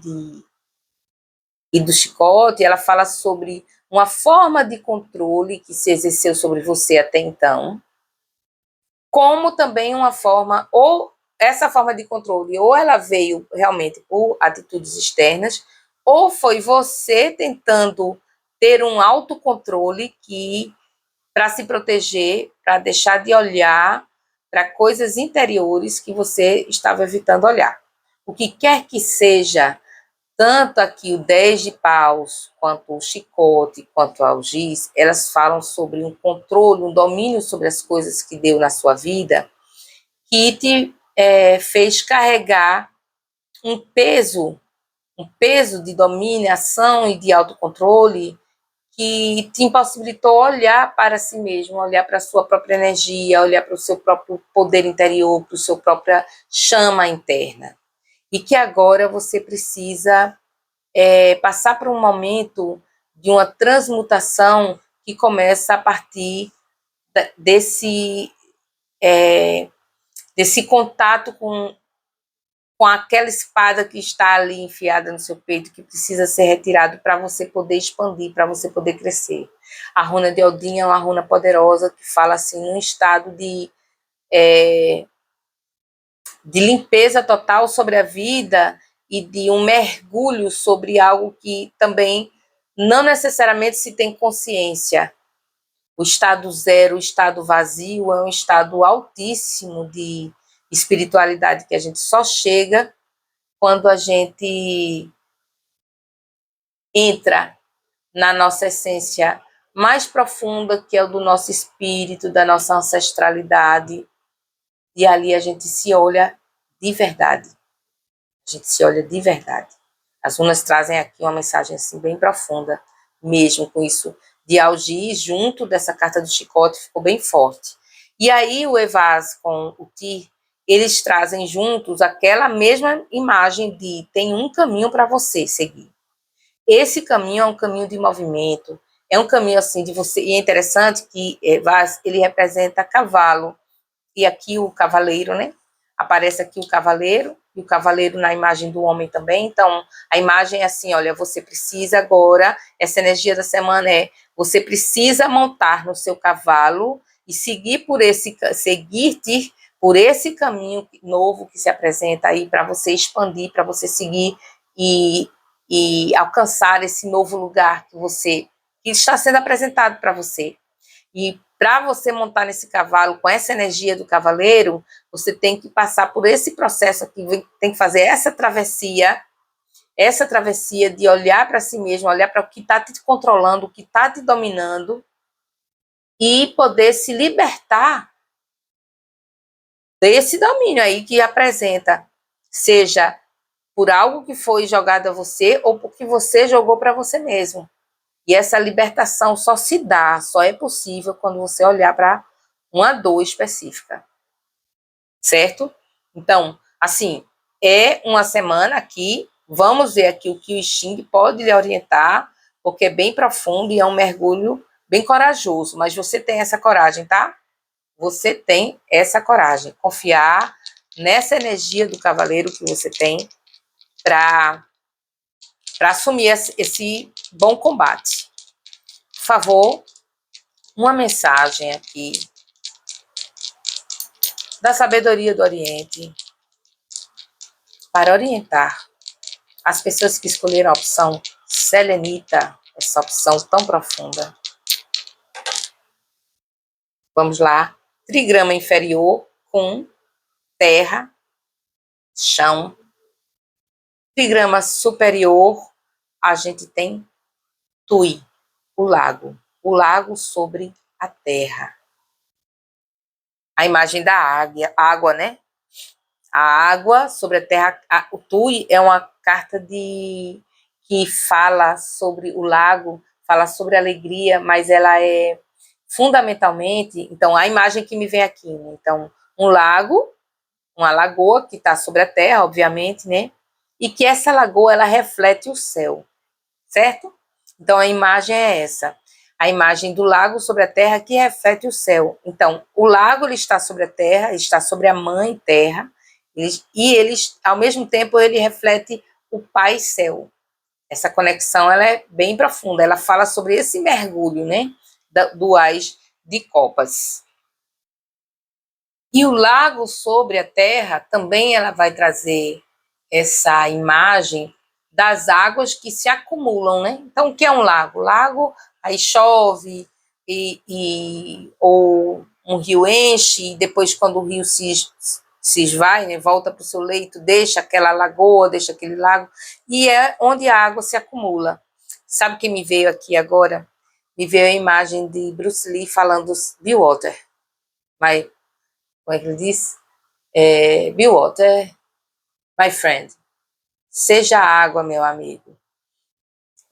do chicote, ela fala sobre uma forma de controle que se exerceu sobre você até então, como também uma forma, ou essa forma de controle, ou ela veio realmente por atitudes externas, ou foi você tentando ter um autocontrole que, para se proteger, para deixar de olhar para coisas interiores que você estava evitando olhar. O que quer que seja, tanto aqui o 10 de paus, quanto o chicote, quanto o algiz, elas falam sobre um controle, um domínio sobre as coisas que deu na sua vida, que te fez carregar um peso de dominação e de autocontrole que te impossibilitou olhar para si mesmo, olhar para a sua própria energia, olhar para o seu próprio poder interior, para a sua própria chama interna. E que agora você precisa passar por um momento de uma transmutação que começa a partir desse contato com aquela espada que está ali enfiada no seu peito, que precisa ser retirado para você poder expandir, para você poder crescer. A runa de Odin é uma runa poderosa que fala assim, num estado de limpeza total sobre a vida e de um mergulho sobre algo que também não necessariamente se tem consciência. O estado zero, o estado vazio, é um estado altíssimo de espiritualidade que a gente só chega quando a gente entra na nossa essência mais profunda, que é o do nosso espírito, da nossa ancestralidade, e ali a gente se olha de verdade. A gente se olha de verdade. As runas trazem aqui uma mensagem assim bem profunda, mesmo com isso de algiz, junto dessa carta do chicote, ficou bem forte. E aí o Evaz com o Tyr, eles trazem juntos aquela mesma imagem de tem um caminho para você seguir. Esse caminho é um caminho de movimento, é um caminho assim de você, e é interessante que Evaz, ele representa cavalo, e aqui o cavaleiro, né? Aparece aqui o cavaleiro, e o cavaleiro na imagem do homem também. Então, a imagem é assim, olha, você precisa agora, essa energia da semana você precisa montar no seu cavalo e seguir por esse caminho novo que se apresenta aí para você expandir, para você seguir e alcançar esse novo lugar que está sendo apresentado para você. E para você montar nesse cavalo com essa energia do cavaleiro, você tem que passar por esse processo aqui, tem que fazer essa travessia de olhar para si mesmo, olhar para o que está te controlando, o que está te dominando, e poder se libertar desse domínio aí que apresenta, seja por algo que foi jogado a você ou porque você jogou para você mesmo. E essa libertação só é possível quando você olhar para uma dor específica, certo? Então, assim, é uma semana aqui, vamos ver aqui o que o Xing pode lhe orientar, porque é bem profundo e é um mergulho bem corajoso, mas você tem essa coragem, tá? Você tem essa coragem, confiar nessa energia do cavaleiro que você tem para para assumir esse bom combate. Por favor, uma mensagem aqui da sabedoria do Oriente para orientar as pessoas que escolheram a opção selenita, essa opção tão profunda. Vamos lá. Trigrama inferior com terra, chão. Trigrama superior, a gente tem Tui, o lago sobre a terra. A imagem da água, né? A água sobre a terra. O Tui é uma carta que fala sobre o lago, fala sobre alegria, mas ela é fundamentalmente, então a imagem que me vem aqui, né? Então, um lago, uma lagoa que está sobre a terra, obviamente, né? E que essa lagoa, ela reflete o céu, certo? Então, a imagem é essa. A imagem do lago sobre a terra que reflete o céu. Então, o lago, ele está sobre a terra, ele está sobre a mãe terra, e ele, ao mesmo tempo, ele reflete o pai céu. Essa conexão, ela é bem profunda. Ela fala sobre esse mergulho, né? Do Ás de Copas. E o lago sobre a terra, também ela vai trazer essa imagem das águas que se acumulam, né? Então, o que é um lago? Lago, aí chove, ou um rio enche, e depois, quando o rio se esvai, né, volta para o seu leito, deixa aquela lagoa, deixa aquele lago, e é onde a água se acumula. Sabe o que me veio aqui agora? Me veio a imagem de Bruce Lee falando Be Water. Mas, como é que ele diz? Be Water, my friend. Seja água, meu amigo.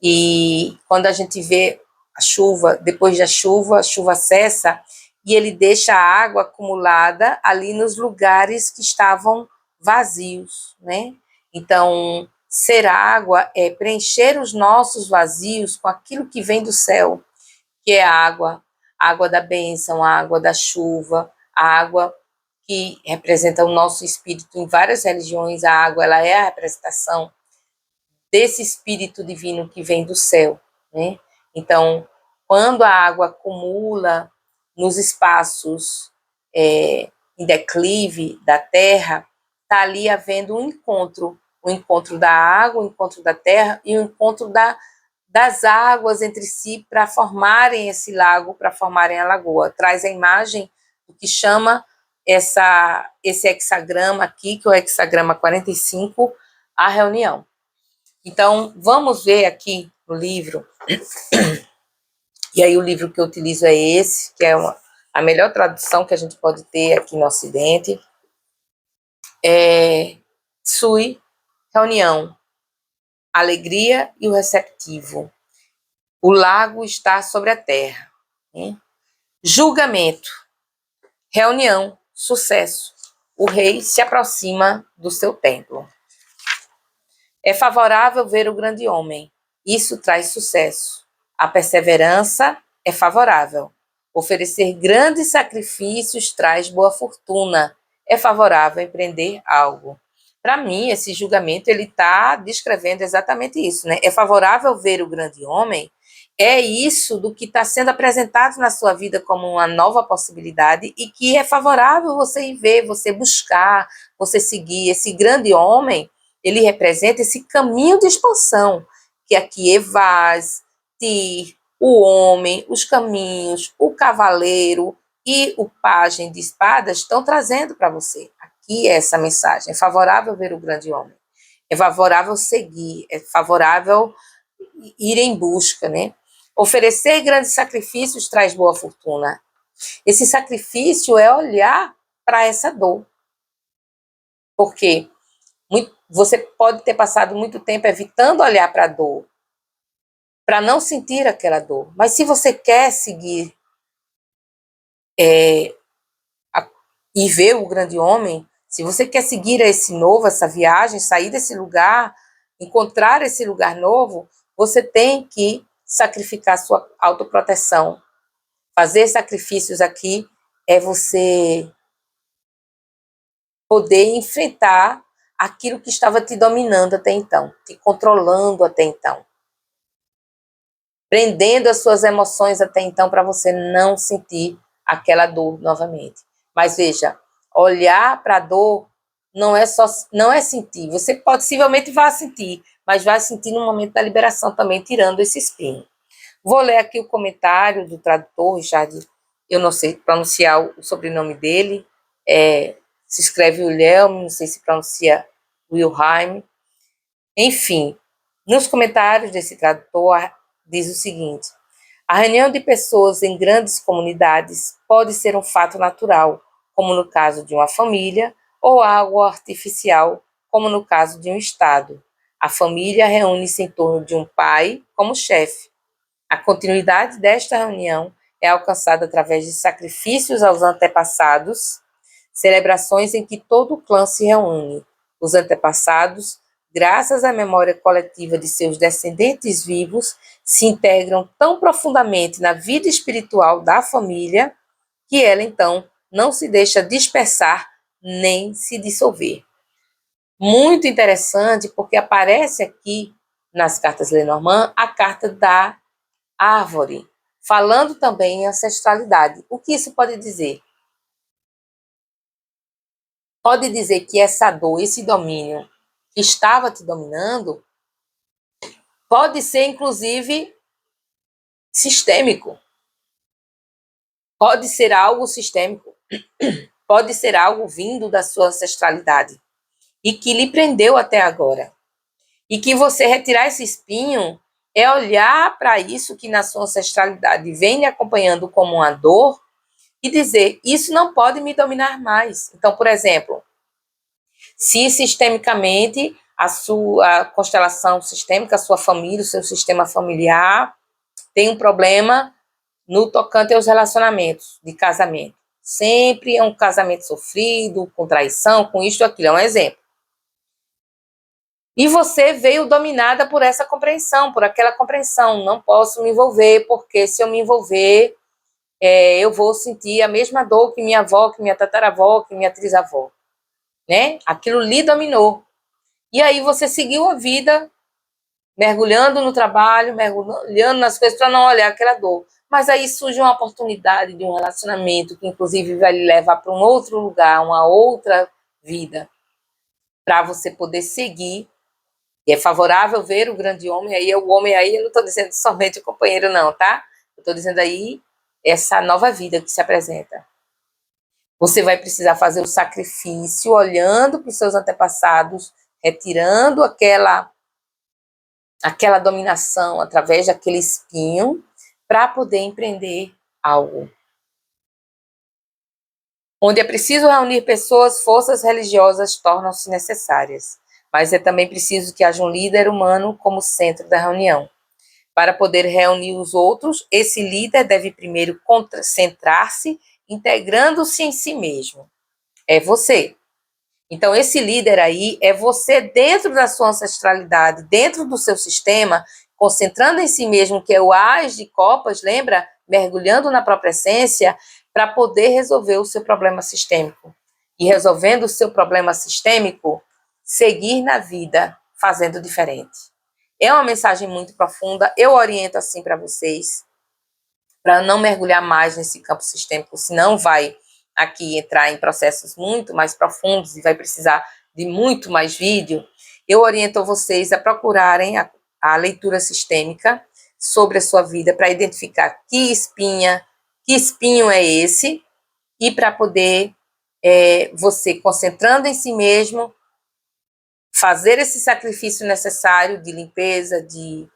E quando a gente vê a chuva, depois da chuva, a chuva cessa e ele deixa a água acumulada ali nos lugares que estavam vazios, né? Então, ser água é preencher os nossos vazios com aquilo que vem do céu, que é a água da bênção, a água da chuva, a água que representa o nosso espírito. Em várias religiões, a água, ela é a representação desse espírito divino que vem do céu, né? Então, quando a água acumula nos espaços em declive da terra, está ali havendo um encontro da água, um encontro da terra e um encontro das águas entre si para formarem esse lago, para formarem a lagoa. Traz a imagem do que chama esse hexagrama aqui, que é o hexagrama 45, a reunião. Então, vamos ver aqui no livro, e aí o livro que eu utilizo é esse, que é a melhor tradução que a gente pode ter aqui no Ocidente, Sui, reunião, alegria e o receptivo. O lago está sobre a terra. Né? Julgamento, reunião, sucesso. O rei se aproxima do seu templo. É favorável ver o grande homem. Isso traz sucesso. A perseverança é favorável. Oferecer grandes sacrifícios traz boa fortuna. É favorável empreender algo. Para mim, esse julgamento ele está descrevendo exatamente isso, né? É favorável ver o grande homem. É isso do que está sendo apresentado na sua vida como uma nova possibilidade e que é favorável você ir ver, você buscar, você seguir. Esse grande homem, ele representa esse caminho de expansão, que aqui Evaz, Tir, o homem, os caminhos, o cavaleiro e o pajem de espadas estão trazendo para você. Aqui é essa mensagem. É favorável ver o grande homem. É favorável seguir. É favorável ir em busca, né? Oferecer grandes sacrifícios traz boa fortuna. Esse sacrifício é olhar para essa dor. Porque você pode ter passado muito tempo evitando olhar para a dor, para não sentir aquela dor. Mas se você quer seguir e ver o grande homem, se você quer seguir esse novo, essa viagem, sair desse lugar, encontrar esse lugar novo, você tem que sacrificar sua autoproteção. Fazer sacrifícios aqui é você poder enfrentar aquilo que estava te dominando até então, te controlando até então, prendendo as suas emoções até então para você não sentir aquela dor novamente. Mas veja, olhar para a dor não é sentir. Você possivelmente vai sentir, mas vai sentir no momento da liberação também, tirando esse espinho. Vou ler aqui o comentário do tradutor, Richard. Eu não sei pronunciar o sobrenome dele. Se escreve Wilhelm, não sei se pronuncia Wilhelm. Enfim, nos comentários desse tradutor diz o seguinte: a reunião de pessoas em grandes comunidades pode ser um fato natural, como no caso de uma família, ou algo artificial, como no caso de um Estado. A família reúne-se em torno de um pai como chefe. A continuidade desta reunião é alcançada através de sacrifícios aos antepassados, celebrações em que todo o clã se reúne. Os antepassados, graças à memória coletiva de seus descendentes vivos, se integram tão profundamente na vida espiritual da família que ela, então, não se deixa dispersar nem se dissolver. Muito interessante, porque aparece aqui nas cartas Lenormand a carta da árvore, falando também em ancestralidade. O que isso pode dizer? Pode dizer que essa dor, esse domínio que estava te dominando, pode ser, inclusive, sistêmico. Pode ser algo sistêmico. Pode ser algo vindo da sua ancestralidade e que lhe prendeu até agora. E que você retirar esse espinho é olhar para isso que na sua ancestralidade vem lhe acompanhando como uma dor e dizer, isso não pode me dominar mais. Então, por exemplo, se sistemicamente a sua constelação sistêmica, a sua família, o seu sistema familiar tem um problema no tocante aos relacionamentos de casamento. Sempre é um casamento sofrido, com traição, com isto, aquilo. É um exemplo. E você veio dominada por essa compreensão, por aquela compreensão. Não posso me envolver, porque se eu me envolver, eu vou sentir a mesma dor que minha avó, que minha tataravó, que minha trisavó. Né? Aquilo lhe dominou. E aí você seguiu a vida mergulhando no trabalho, mergulhando nas coisas para não olhar aquela dor. Mas aí surge uma oportunidade de um relacionamento que inclusive vai lhe levar para um outro lugar, uma outra vida, para você poder seguir. E é favorável ver o grande homem aí, eu não estou dizendo somente o companheiro não, tá? Eu estou dizendo aí essa nova vida que se apresenta. Você vai precisar fazer o sacrifício olhando para os seus antepassados, retirando aquela dominação através daquele espinho para poder empreender algo. Onde é preciso reunir pessoas, forças religiosas tornam-se necessárias, mas é também preciso que haja um líder humano como centro da reunião. Para poder reunir os outros, esse líder deve primeiro concentrar-se, integrando-se em si mesmo. É você. Então, esse líder aí é você dentro da sua ancestralidade, dentro do seu sistema, concentrando em si mesmo, que é o As de Copas, lembra? Mergulhando na própria essência, para poder resolver o seu problema sistêmico. E resolvendo o seu problema sistêmico, seguir na vida fazendo diferente. É uma mensagem muito profunda, eu oriento assim para vocês, para não mergulhar mais nesse campo sistêmico, senão vai aqui entrar em processos muito mais profundos e vai precisar de muito mais vídeo. Eu oriento vocês a procurarem a leitura sistêmica sobre a sua vida para identificar que espinho é esse e para poder você, concentrando em si mesmo, fazer esse sacrifício necessário de limpeza, de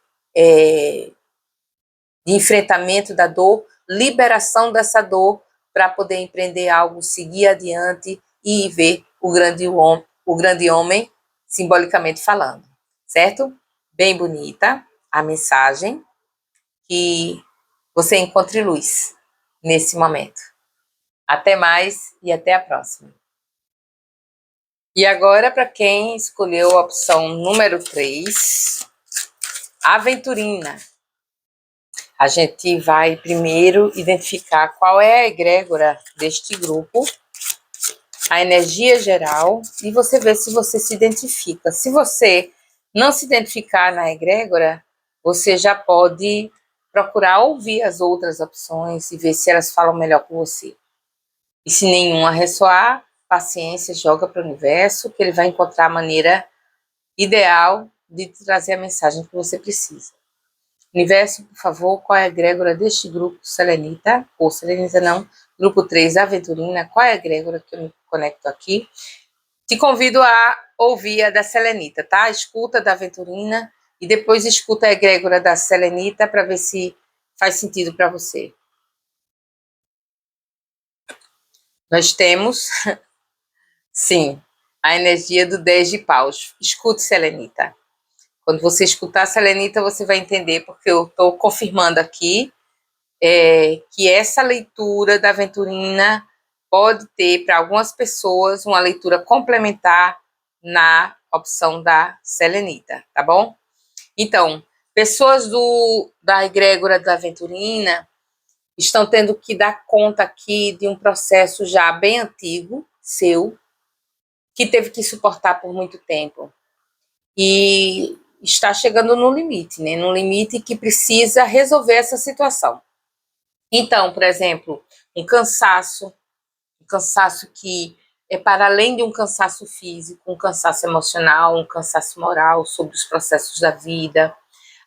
enfrentamento da dor, liberação dessa dor, para poder empreender algo, seguir adiante e ver o grande homem, simbolicamente falando, certo? Bem bonita a mensagem, que você encontre luz nesse momento. Até mais e até a próxima. E agora, para quem escolheu a opção número 3, aventurina. A gente vai primeiro identificar qual é a egrégora deste grupo, a energia geral e você vê se você se identifica. Se você não se identificar na egrégora, você já pode procurar ouvir as outras opções e ver se elas falam melhor com você. E se nenhuma ressoar, paciência, joga para o universo, que ele vai encontrar a maneira ideal de trazer a mensagem que você precisa. Universo, por favor, qual é a egrégora deste grupo selenita? Ou selenita não, grupo 3, aventurina. Qual é a egrégora que eu me conecto aqui? Te convido a ouvir a da selenita, tá? Escuta da aventurina e depois escuta a egrégora da selenita para ver se faz sentido para você. Nós temos, sim, a energia do 10 de paus. Escute, selenita. Quando você escutar a selenita, você vai entender, porque eu estou confirmando aqui que essa leitura da aventurina pode ter, para algumas pessoas, uma leitura complementar na opção da selenita, tá bom? Então, pessoas da egrégora da aventurina estão tendo que dar conta aqui de um processo já bem antigo, seu, que teve que suportar por muito tempo. E está chegando no limite, né? No limite que precisa resolver essa situação. Então, por exemplo, um cansaço que é para além de um cansaço físico, um cansaço emocional, um cansaço moral sobre os processos da vida,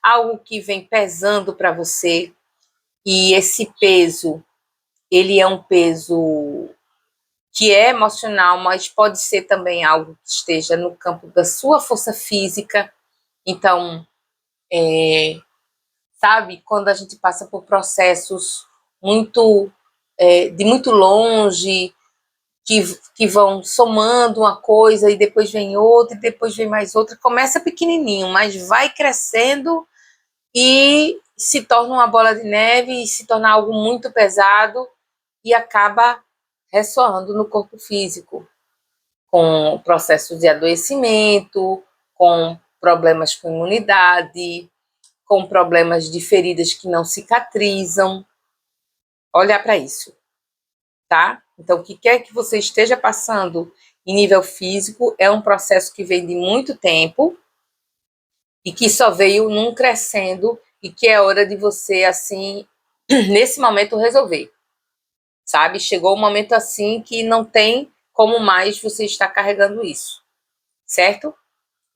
algo que vem pesando para você, e esse peso, ele é um peso que é emocional, mas pode ser também algo que esteja no campo da sua força física. Então, sabe, quando a gente passa por processos de muito longe, que vão somando uma coisa e depois vem outra, e depois vem mais outra, começa pequenininho, mas vai crescendo e se torna uma bola de neve e se torna algo muito pesado e acaba ressoando no corpo físico, com processos de adoecimento, com problemas com imunidade, com problemas de feridas que não cicatrizam. Olhar para isso, tá? Então, o que quer que você esteja passando em nível físico é um processo que vem de muito tempo e que só veio num crescendo e que é hora de você, assim, nesse momento, resolver, sabe? Chegou um momento assim que não tem como mais você estar carregando isso, certo?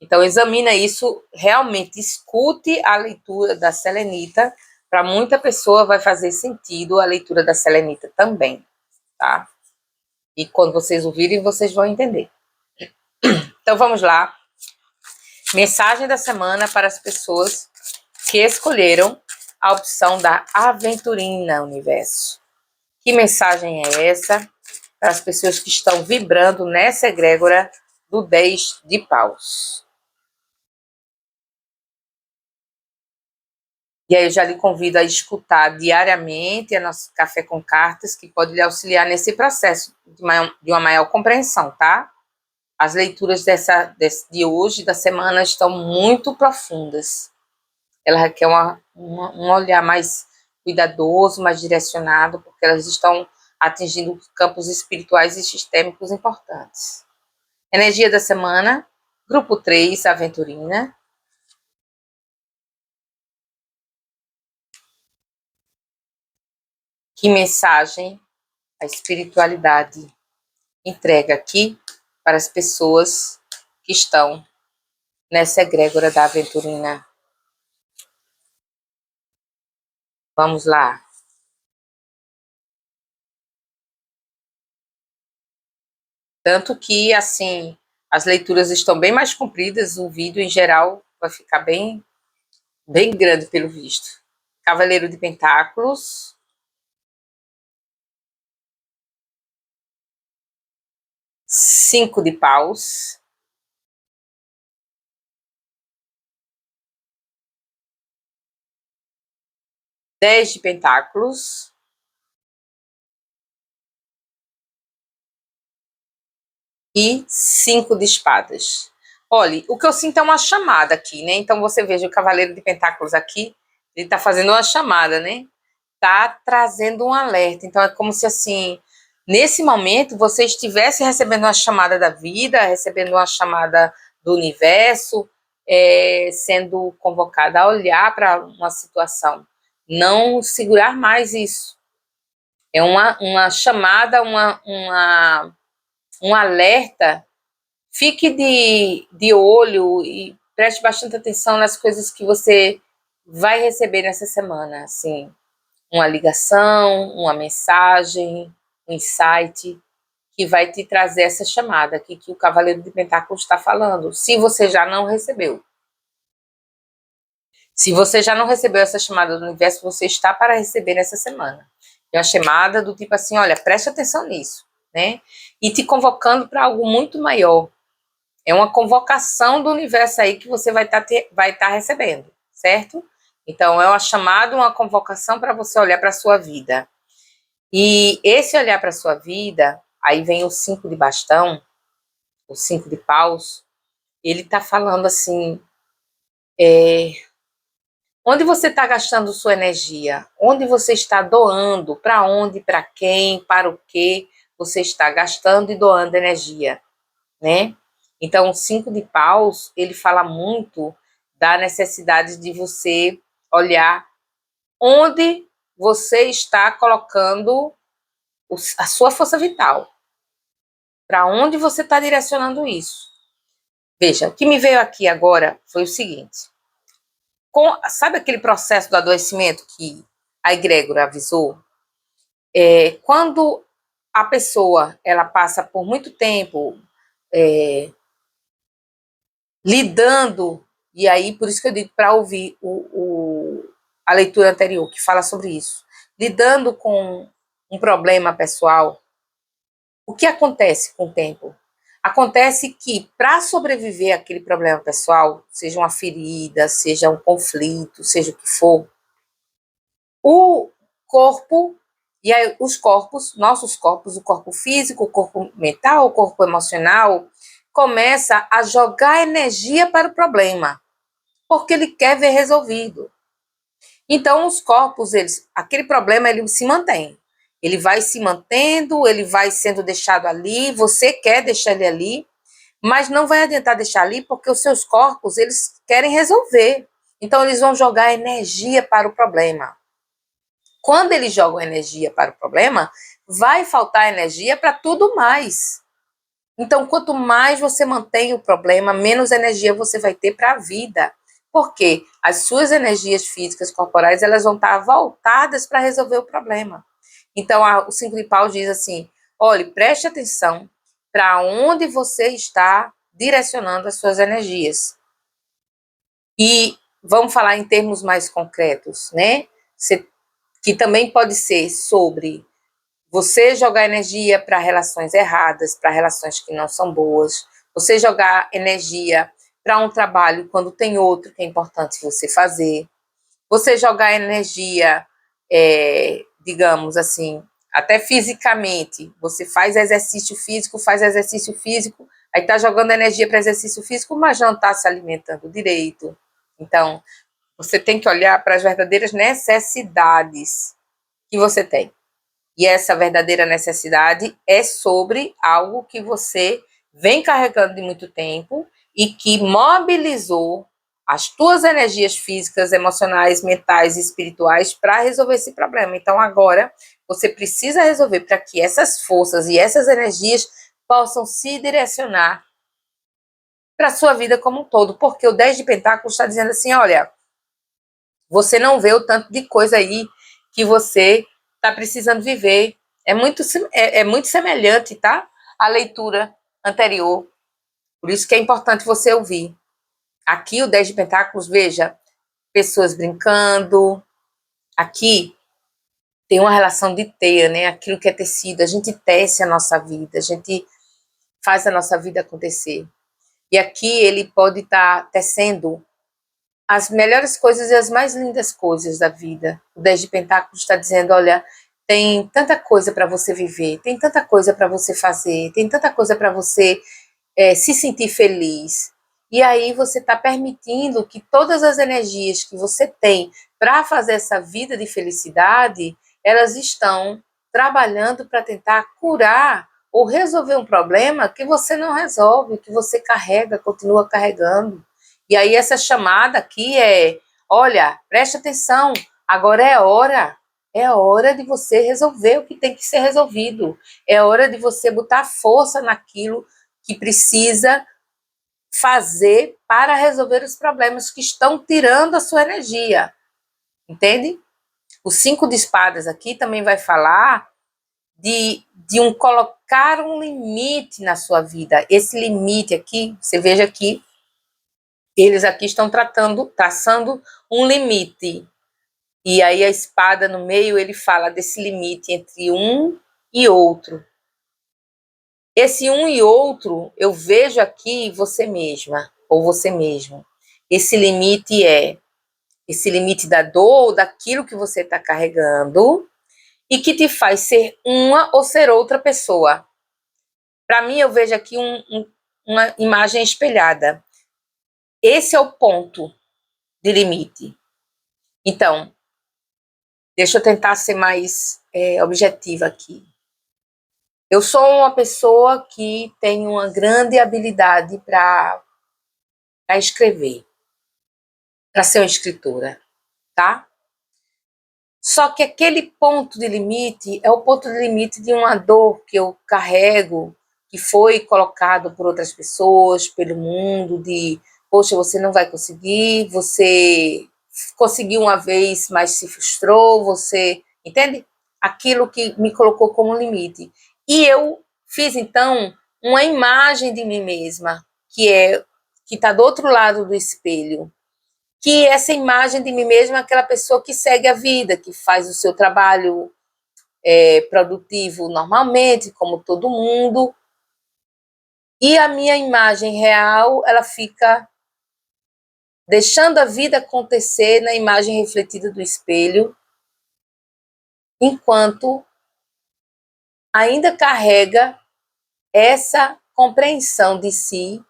Então, examina isso, realmente escute a leitura da selenita. Para muita pessoa vai fazer sentido a leitura da selenita também, tá? E quando vocês ouvirem, vocês vão entender. Então, vamos lá. Mensagem da semana para as pessoas que escolheram a opção da aventurina, universo. Que mensagem é essa para as pessoas que estão vibrando nessa egrégora do 10 de paus? E aí eu já lhe convido a escutar diariamente a nosso Café com Cartas, que pode lhe auxiliar nesse processo de uma maior compreensão, tá? As leituras de hoje, da semana, estão muito profundas. Ela requer um olhar mais cuidadoso, mais direcionado, porque elas estão atingindo campos espirituais e sistêmicos importantes. Energia da semana, grupo 3, aventurina. Que mensagem a espiritualidade entrega aqui para as pessoas que estão nessa egrégora da aventurina? Vamos lá. Tanto que, assim, as leituras estão bem mais compridas, o vídeo, em geral, vai ficar bem grande, pelo visto. Cavaleiro de Pentáculos. 5 de paus. 10 de pentáculos. E 5 de espadas. Olha, o que eu sinto é uma chamada aqui, né? Então, você veja o Cavaleiro de Pentáculos aqui, ele tá fazendo uma chamada, né? Tá trazendo um alerta. Então, é como se, assim, nesse momento, você estivesse recebendo uma chamada da vida, recebendo uma chamada do universo, sendo convocada a olhar para uma situação. Não segurar mais isso. É uma chamada, um alerta. Fique de olho e preste bastante atenção nas coisas que você vai receber nessa semana. Assim, uma ligação, uma mensagem, um insight que vai te trazer essa chamada aqui que o Cavaleiro de Pentáculos está falando, se você já não recebeu. Se você já não recebeu essa chamada do universo, você está para receber nessa semana. É uma chamada do tipo assim, olha, preste atenção nisso, né? E te convocando para algo muito maior. É uma convocação do universo aí que você vai tá recebendo, certo? Então, é uma chamada, uma convocação para você olhar para a sua vida. E esse olhar para a sua vida, aí vem o 5 de bastão, o 5 de paus, ele está falando assim, onde você está gastando sua energia? Onde você está doando? Para onde? Para quem? Para o que você está gastando e doando energia, né? Então, o 5 de paus, ele fala muito da necessidade de você olhar onde você está colocando a sua força vital. Para onde você está direcionando isso? Veja, o que me veio aqui agora foi o seguinte. Sabe aquele processo do adoecimento que a egrégora avisou? Quando a pessoa ela passa por muito tempo lidando, e aí por isso que eu digo para ouvir a leitura anterior, que fala sobre isso, lidando com um problema pessoal, o que acontece com o tempo? Acontece que, para sobreviver àquele problema pessoal, seja uma ferida, seja um conflito, seja o que for, o corpo, e aí os corpos, nossos corpos, o corpo físico, o corpo mental, o corpo emocional, começa a jogar energia para o problema, porque ele quer ver resolvido. Então, os corpos, aquele problema, ele se mantém. Ele vai se mantendo, ele vai sendo deixado ali, você quer deixar ele ali, mas não vai adiantar deixar ali, porque os seus corpos, eles querem resolver. Então, eles vão jogar energia para o problema. Quando eles jogam energia para o problema, vai faltar energia para tudo mais. Então, quanto mais você mantém o problema, menos energia você vai ter para a vida. Porque as suas energias físicas, corporais, elas vão estar voltadas para resolver o problema. Então, o 5 de paus diz assim, olhe, preste atenção para onde você está direcionando as suas energias. E vamos falar em termos mais concretos, né? Que também pode ser sobre você jogar energia para relações erradas, para relações que não são boas, você jogar energia para um trabalho quando tem outro que é importante você fazer, você jogar energia, digamos assim, até fisicamente, você faz exercício físico, aí está jogando energia para exercício físico, mas não está se alimentando direito. Então, você tem que olhar para as verdadeiras necessidades que você tem. E essa verdadeira necessidade é sobre algo que você vem carregando de muito tempo e que mobilizou as tuas energias físicas, emocionais, mentais e espirituais para resolver esse problema. Então, agora, você precisa resolver para que essas forças e essas energias possam se direcionar para a sua vida como um todo. Porque o 10 de Pentáculos está dizendo assim, olha, você não vê o tanto de coisa aí que você está precisando viver. É muito semelhante, tá? A leitura anterior. Por isso que é importante você ouvir. Aqui o 10 de Pentáculos, veja, pessoas brincando. Aqui tem uma relação de teia, né? Aquilo que é tecido. A gente tece a nossa vida, a gente faz a nossa vida acontecer. E aqui ele pode estar tecendo as melhores coisas e as mais lindas coisas da vida. O 10 de Pentáculos está dizendo, olha, tem tanta coisa para você viver, tem tanta coisa para você fazer, tem tanta coisa para você se sentir feliz. E aí você está permitindo que todas as energias que você tem para fazer essa vida de felicidade, elas estão trabalhando para tentar curar ou resolver um problema que você não resolve, que você carrega, continua carregando. E aí essa chamada aqui é, olha, preste atenção, agora é hora de você resolver o que tem que ser resolvido, é hora de você botar força naquilo que precisa fazer para resolver os problemas que estão tirando a sua energia, entende? O 5 de espadas aqui também vai falar de colocar um limite na sua vida. Esse limite aqui, você veja que eles aqui estão traçando um limite. E aí a espada no meio, ele fala desse limite entre um e outro. Esse um e outro, eu vejo aqui você mesma, ou você mesmo. Esse limite é esse limite da dor, ou daquilo que você está carregando, e que te faz ser uma ou ser outra pessoa. Para mim, eu vejo aqui uma imagem espelhada. Esse é o ponto de limite. Então, deixa eu tentar ser mais objetiva aqui. Eu sou uma pessoa que tem uma grande habilidade para escrever, para ser uma escritora, tá? Só que aquele ponto de limite é o ponto de limite de uma dor que eu carrego, que foi colocado por outras pessoas, pelo mundo, de, poxa, você não vai conseguir, você conseguiu uma vez, mas se frustrou, você, entende? Aquilo que me colocou como limite. E eu fiz, então, uma imagem de mim mesma, que está do outro lado do espelho, que essa imagem de mim mesma é aquela pessoa que segue a vida, que faz o seu trabalho produtivo normalmente, como todo mundo, e a minha imagem real, ela fica deixando a vida acontecer na imagem refletida do espelho, enquanto ainda carrega essa compreensão de si,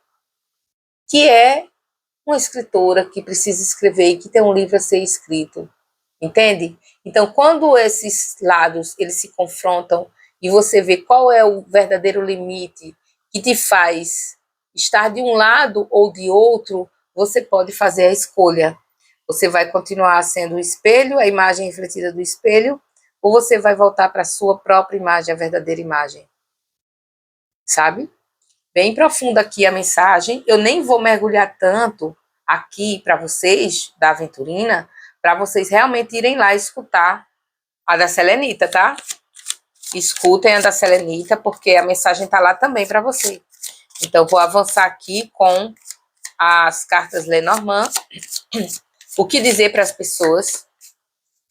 que é uma escritora que precisa escrever e que tem um livro a ser escrito. Entende? Então, quando esses lados eles se confrontam e você vê qual é o verdadeiro limite que te faz estar de um lado ou de outro, você pode fazer a escolha. Você vai continuar sendo o espelho, a imagem refletida do espelho, ou você vai voltar para a sua própria imagem, a verdadeira imagem. Sabe? Bem profunda aqui a mensagem. Eu nem vou mergulhar tanto aqui para vocês, da Aventurina, para vocês realmente irem lá escutar a da Selenita, tá? Escutem a da Selenita, porque a mensagem tá lá também para você. Então, vou avançar aqui com as cartas Lenormand. O que dizer para as pessoas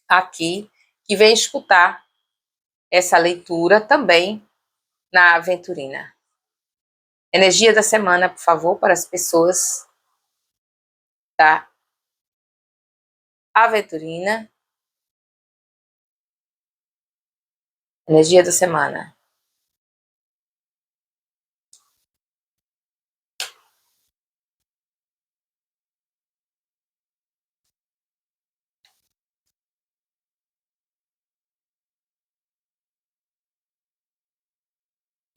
aqui que vêm escutar essa leitura também na Aventurina. Energia da semana, por favor, para as pessoas da Aventurina. Energia da semana.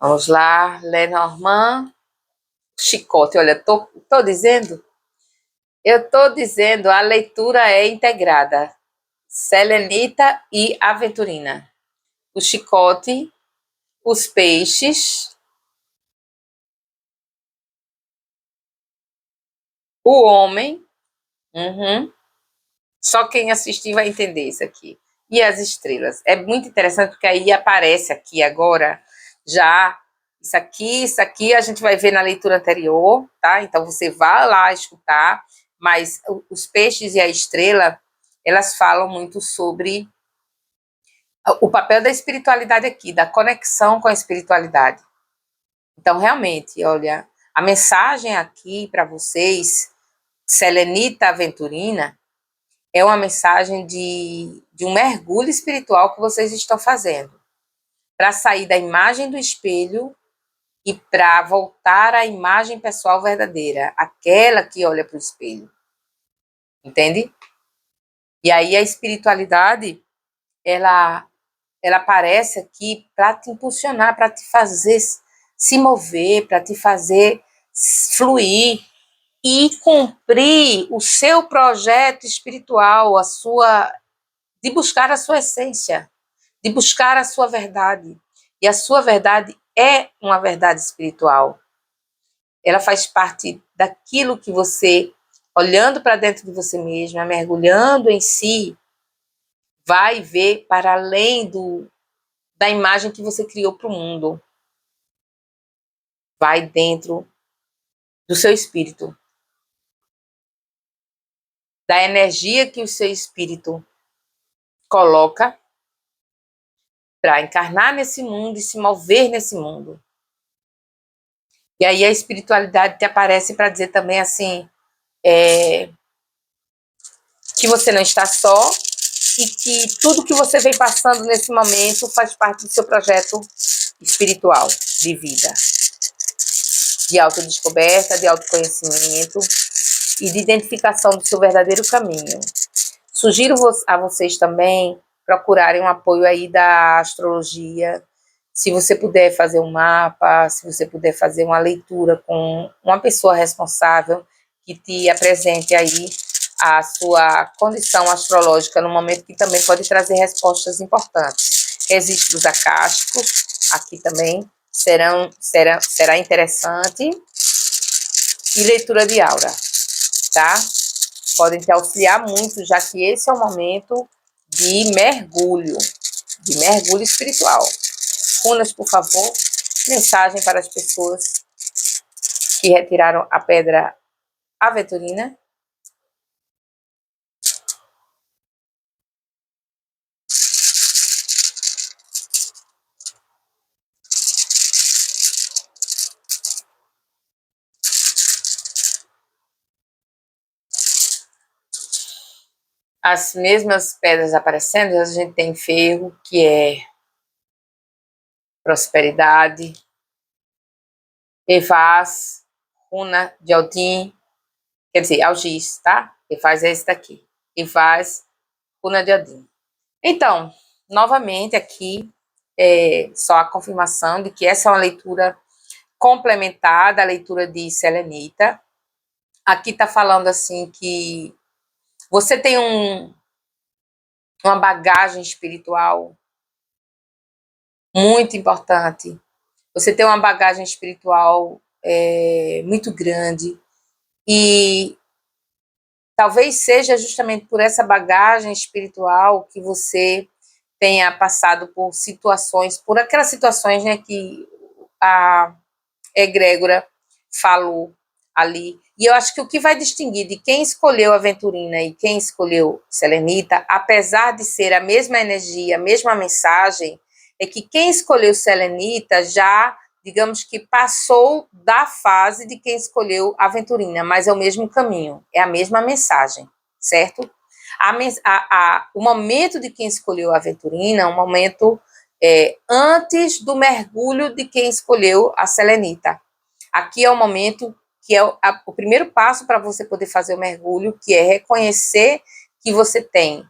Vamos lá, Lenormand. Chicote, olha, tô dizendo? Eu tô dizendo, a leitura é integrada. Selenita e Aventurina. O chicote, os peixes, o homem. Uhum. Só quem assistir vai entender isso aqui. E as estrelas. É muito interessante porque aí aparece aqui agora já isso aqui a gente vai ver na leitura anterior, tá? Então você vai lá escutar, mas os peixes e a estrela, elas falam muito sobre o papel da espiritualidade aqui, da conexão com a espiritualidade. Então, realmente, olha, a mensagem aqui para vocês, Selenita Aventurina, é uma mensagem de um mergulho espiritual que vocês estão fazendo, para sair da imagem do espelho e para voltar à imagem pessoal verdadeira, aquela que olha para o espelho. Entende? E aí a espiritualidade, ela ela aparece aqui para te impulsionar, para te fazer se mover, para te fazer fluir e cumprir o seu projeto espiritual, de buscar a sua essência, de buscar a sua verdade. E a sua verdade é uma verdade espiritual. Ela faz parte daquilo que você, olhando para dentro de você mesma, mergulhando em si, vai ver para além da imagem que você criou para o mundo. Vai dentro do seu espírito, da energia que o seu espírito coloca para encarnar nesse mundo e se mover nesse mundo. E aí a espiritualidade te aparece para dizer também assim, que você não está só e que tudo que você vem passando nesse momento faz parte do seu projeto espiritual de vida, de autodescoberta, de autoconhecimento e de identificação do seu verdadeiro caminho. Sugiro a vocês também procurarem um apoio aí da astrologia, se você puder fazer um mapa, se você puder fazer uma leitura com uma pessoa responsável que te apresente aí a sua condição astrológica no momento, que também pode trazer respostas importantes. Registros acásticos, aqui também será interessante, e leitura de aura, tá? Podem te auxiliar muito, já que esse é o momento de mergulho espiritual. Runas, por favor, mensagem para as pessoas que retiraram a pedra aventurina. As mesmas pedras aparecendo, a gente tem ferro, que é prosperidade, Evaz, runa de Odin, quer dizer, Algis, tá? Evaz é esse daqui. Evaz, runa de Odin. Então, novamente aqui, só a confirmação de que essa é uma leitura complementar da leitura de Selenita. Aqui está falando assim que você tem uma bagagem espiritual muito importante. Você tem uma bagagem espiritual muito grande e talvez seja justamente por essa bagagem espiritual que você tenha passado por situações, por aquelas situações, né, que a egrégora falou ali. E eu acho que o que vai distinguir de quem escolheu a Aventurina e quem escolheu Selenita, apesar de ser a mesma energia, a mesma mensagem, é que quem escolheu Selenita já, digamos que passou da fase de quem escolheu a Aventurina, mas é o mesmo caminho, é a mesma mensagem, certo? O momento de quem escolheu a Aventurina é um momento antes do mergulho de quem escolheu a Selenita. Aqui é o momento que é o primeiro passo para você poder fazer o mergulho, que é reconhecer que você tem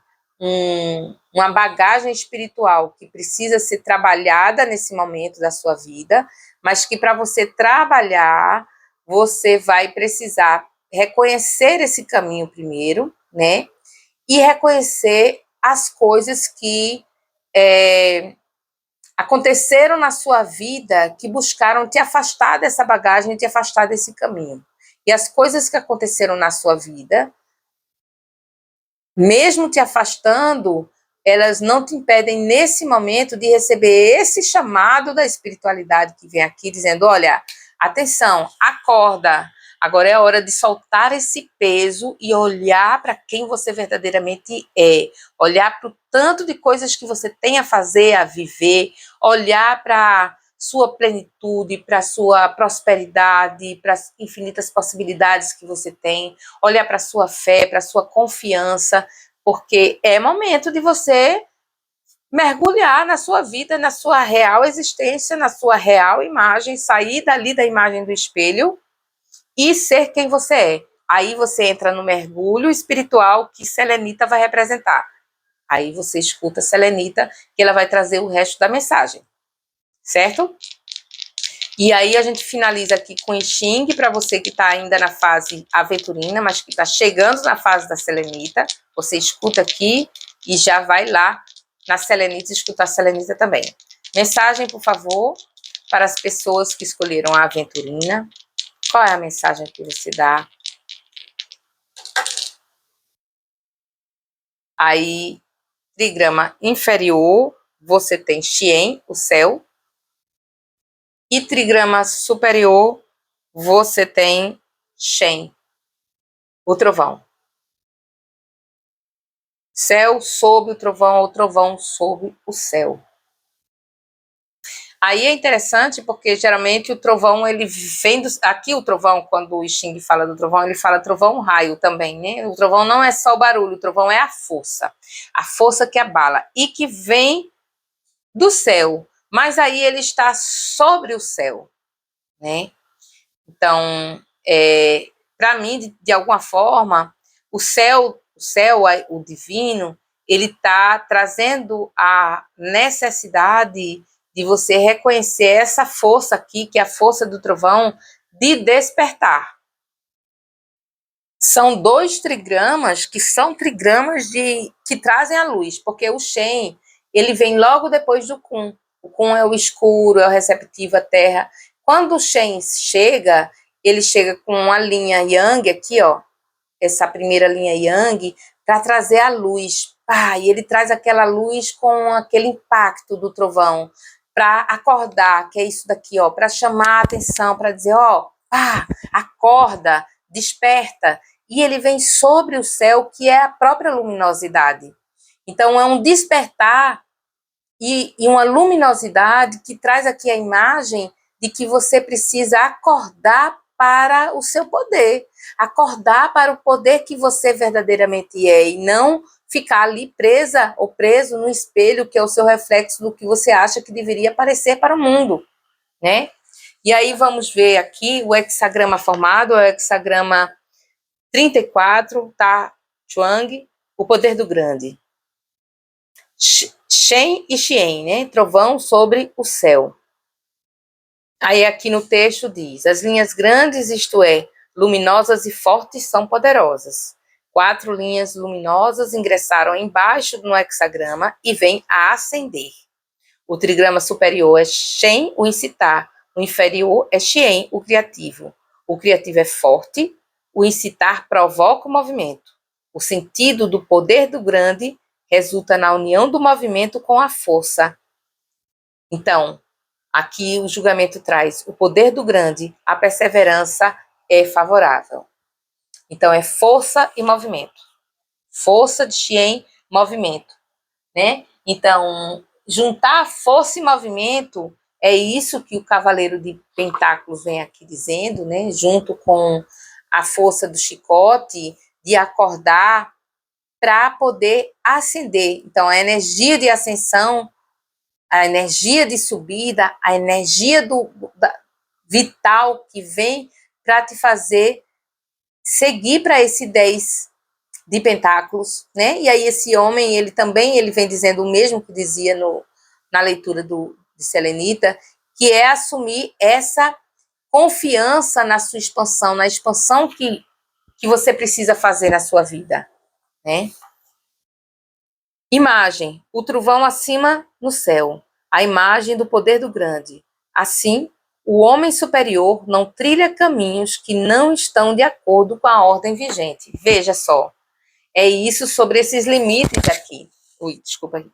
uma bagagem espiritual que precisa ser trabalhada nesse momento da sua vida, mas que para você trabalhar, você vai precisar reconhecer esse caminho primeiro, né? E reconhecer as coisas que aconteceram na sua vida que buscaram te afastar dessa bagagem, te afastar desse caminho. E as coisas que aconteceram na sua vida, mesmo te afastando, elas não te impedem nesse momento de receber esse chamado da espiritualidade que vem aqui dizendo, olha, atenção, acorda, agora é a hora de soltar esse peso e olhar para quem você verdadeiramente é, olhar para o tanto de coisas que você tem a fazer, a viver, olhar para sua plenitude, para sua prosperidade, para as infinitas possibilidades que você tem, olhar para sua fé, para sua confiança, porque é momento de você mergulhar na sua vida, na sua real existência, na sua real imagem, sair dali da imagem do espelho e ser quem você é. Aí você entra no mergulho espiritual que Selenita vai representar. Aí você escuta a selenita, que ela vai trazer o resto da mensagem, certo? E aí a gente finaliza aqui com o Xing, para você que está ainda na fase aventurina, mas que está chegando na fase da selenita, você escuta aqui e já vai lá na selenita escutar a selenita também. Mensagem, por favor, para as pessoas que escolheram a aventurina. Qual é a mensagem que você dá? Aí, trigrama inferior, você tem Xian, o céu. E trigrama superior, você tem Shen, o trovão. Céu sob o trovão, ou trovão sob o céu. Aí é interessante porque geralmente o trovão, ele vem aqui o trovão, quando o Xing fala do trovão, ele fala trovão raio também, né? O trovão não é só o barulho, o trovão é a força que abala e que vem do céu, mas aí ele está sobre o céu, né? Então, para mim, de alguma forma, o céu, o divino, ele está trazendo a necessidade de você reconhecer essa força aqui, que é a força do trovão, de despertar. São 2 trigramas que são trigramas que trazem a luz, porque o Shen, ele vem logo depois do Kun. O Kun é o escuro, é o receptivo, a terra. Quando o Shen chega, ele chega com uma linha Yang aqui, ó, essa primeira linha Yang, para trazer a luz. E ele traz aquela luz com aquele impacto do trovão, para acordar, que é isso daqui, ó, para chamar a atenção, para dizer, ó, acorda, desperta. E ele vem sobre o céu, que é a própria luminosidade. Então, é um despertar e uma luminosidade que traz aqui a imagem de que você precisa acordar para o seu poder, acordar para o poder que você verdadeiramente é, e não ficar ali presa ou preso no espelho, que é o seu reflexo do que você acha que deveria aparecer para o mundo, né? E aí vamos ver aqui o hexagrama formado, é o hexagrama 34, tá? Chuang, o poder do grande. Shen e Xian, né? Trovão sobre o céu. Aí aqui no texto diz, as linhas grandes, isto é, luminosas e fortes, são poderosas. 4 linhas luminosas ingressaram embaixo no hexagrama e vêm a ascender. O trigrama superior é Shen, o incitar. O inferior é Xian, o criativo. O criativo é forte, o incitar provoca o movimento. O sentido do poder do grande resulta na união do movimento com a força. Então, aqui o julgamento traz o poder do grande, a perseverança é favorável. Então, é força e movimento. Força de Xian, movimento, né? Então, juntar força e movimento é isso que o Cavaleiro de Pentáculos vem aqui dizendo, né? Junto com a força do chicote, de acordar para poder ascender. Então, a energia de ascensão, a energia de subida, a energia vital que vem para te fazer seguir para esse 10 de pentáculos, né? E aí esse homem, ele vem dizendo o mesmo que dizia na leitura de Selenita, que é assumir essa confiança na sua expansão, na expansão que você precisa fazer na sua vida, né? Imagem, o trovão acima no céu, a imagem do poder do grande. Assim, o homem superior não trilha caminhos que não estão de acordo com a ordem vigente. Veja só, é isso sobre esses limites aqui. Desculpa aí.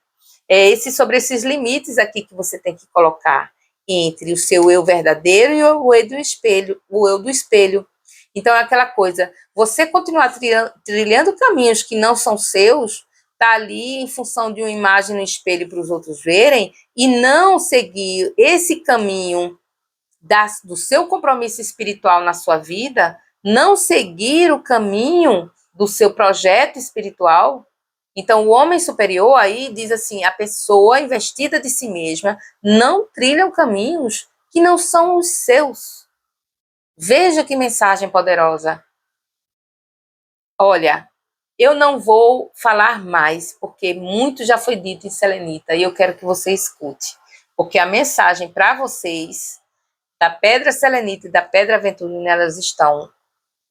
Sobre esses limites aqui que você tem que colocar entre o seu eu verdadeiro e o eu do espelho. Então é aquela coisa, você continuar trilhando caminhos que não são seus, tá ali em função de uma imagem no espelho para os outros verem, e não seguir esse caminho do seu compromisso espiritual na sua vida, não seguir o caminho do seu projeto espiritual. Então, o homem superior aí diz assim, a pessoa investida de si mesma não trilha caminhos que não são os seus. Veja que mensagem poderosa. Olha, Eu não vou falar mais, porque muito já foi dito em selenita, e eu quero que você escute. Porque a mensagem para vocês, da pedra selenita e da pedra aventurina, elas estão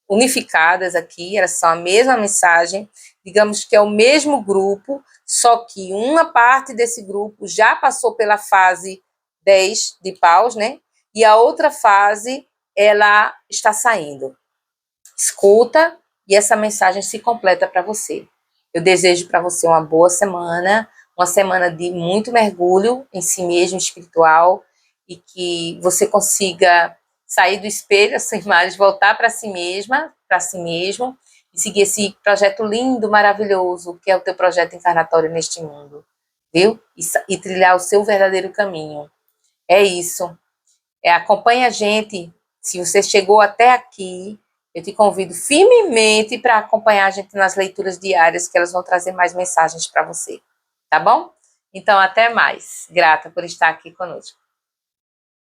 unificadas aqui, elas são a mesma mensagem, digamos que é o mesmo grupo, só que uma parte desse grupo já passou pela fase 10 de paus, né? E a outra fase, ela está saindo. Escuta e essa mensagem se completa para você. Eu desejo para você uma boa semana, uma semana de muito mergulho em si mesmo, espiritual, e que você consiga sair do espelho, essa imagem, voltar para si mesma, para si mesmo, e seguir esse projeto lindo, maravilhoso, que é o teu projeto encarnatório neste mundo, viu? E trilhar o seu verdadeiro caminho. É isso. Acompanhe a gente. Se você chegou até aqui, eu te convido firmemente para acompanhar a gente nas leituras diárias, que elas vão trazer mais mensagens para você. Tá bom? Então, até mais. Grata por estar aqui conosco.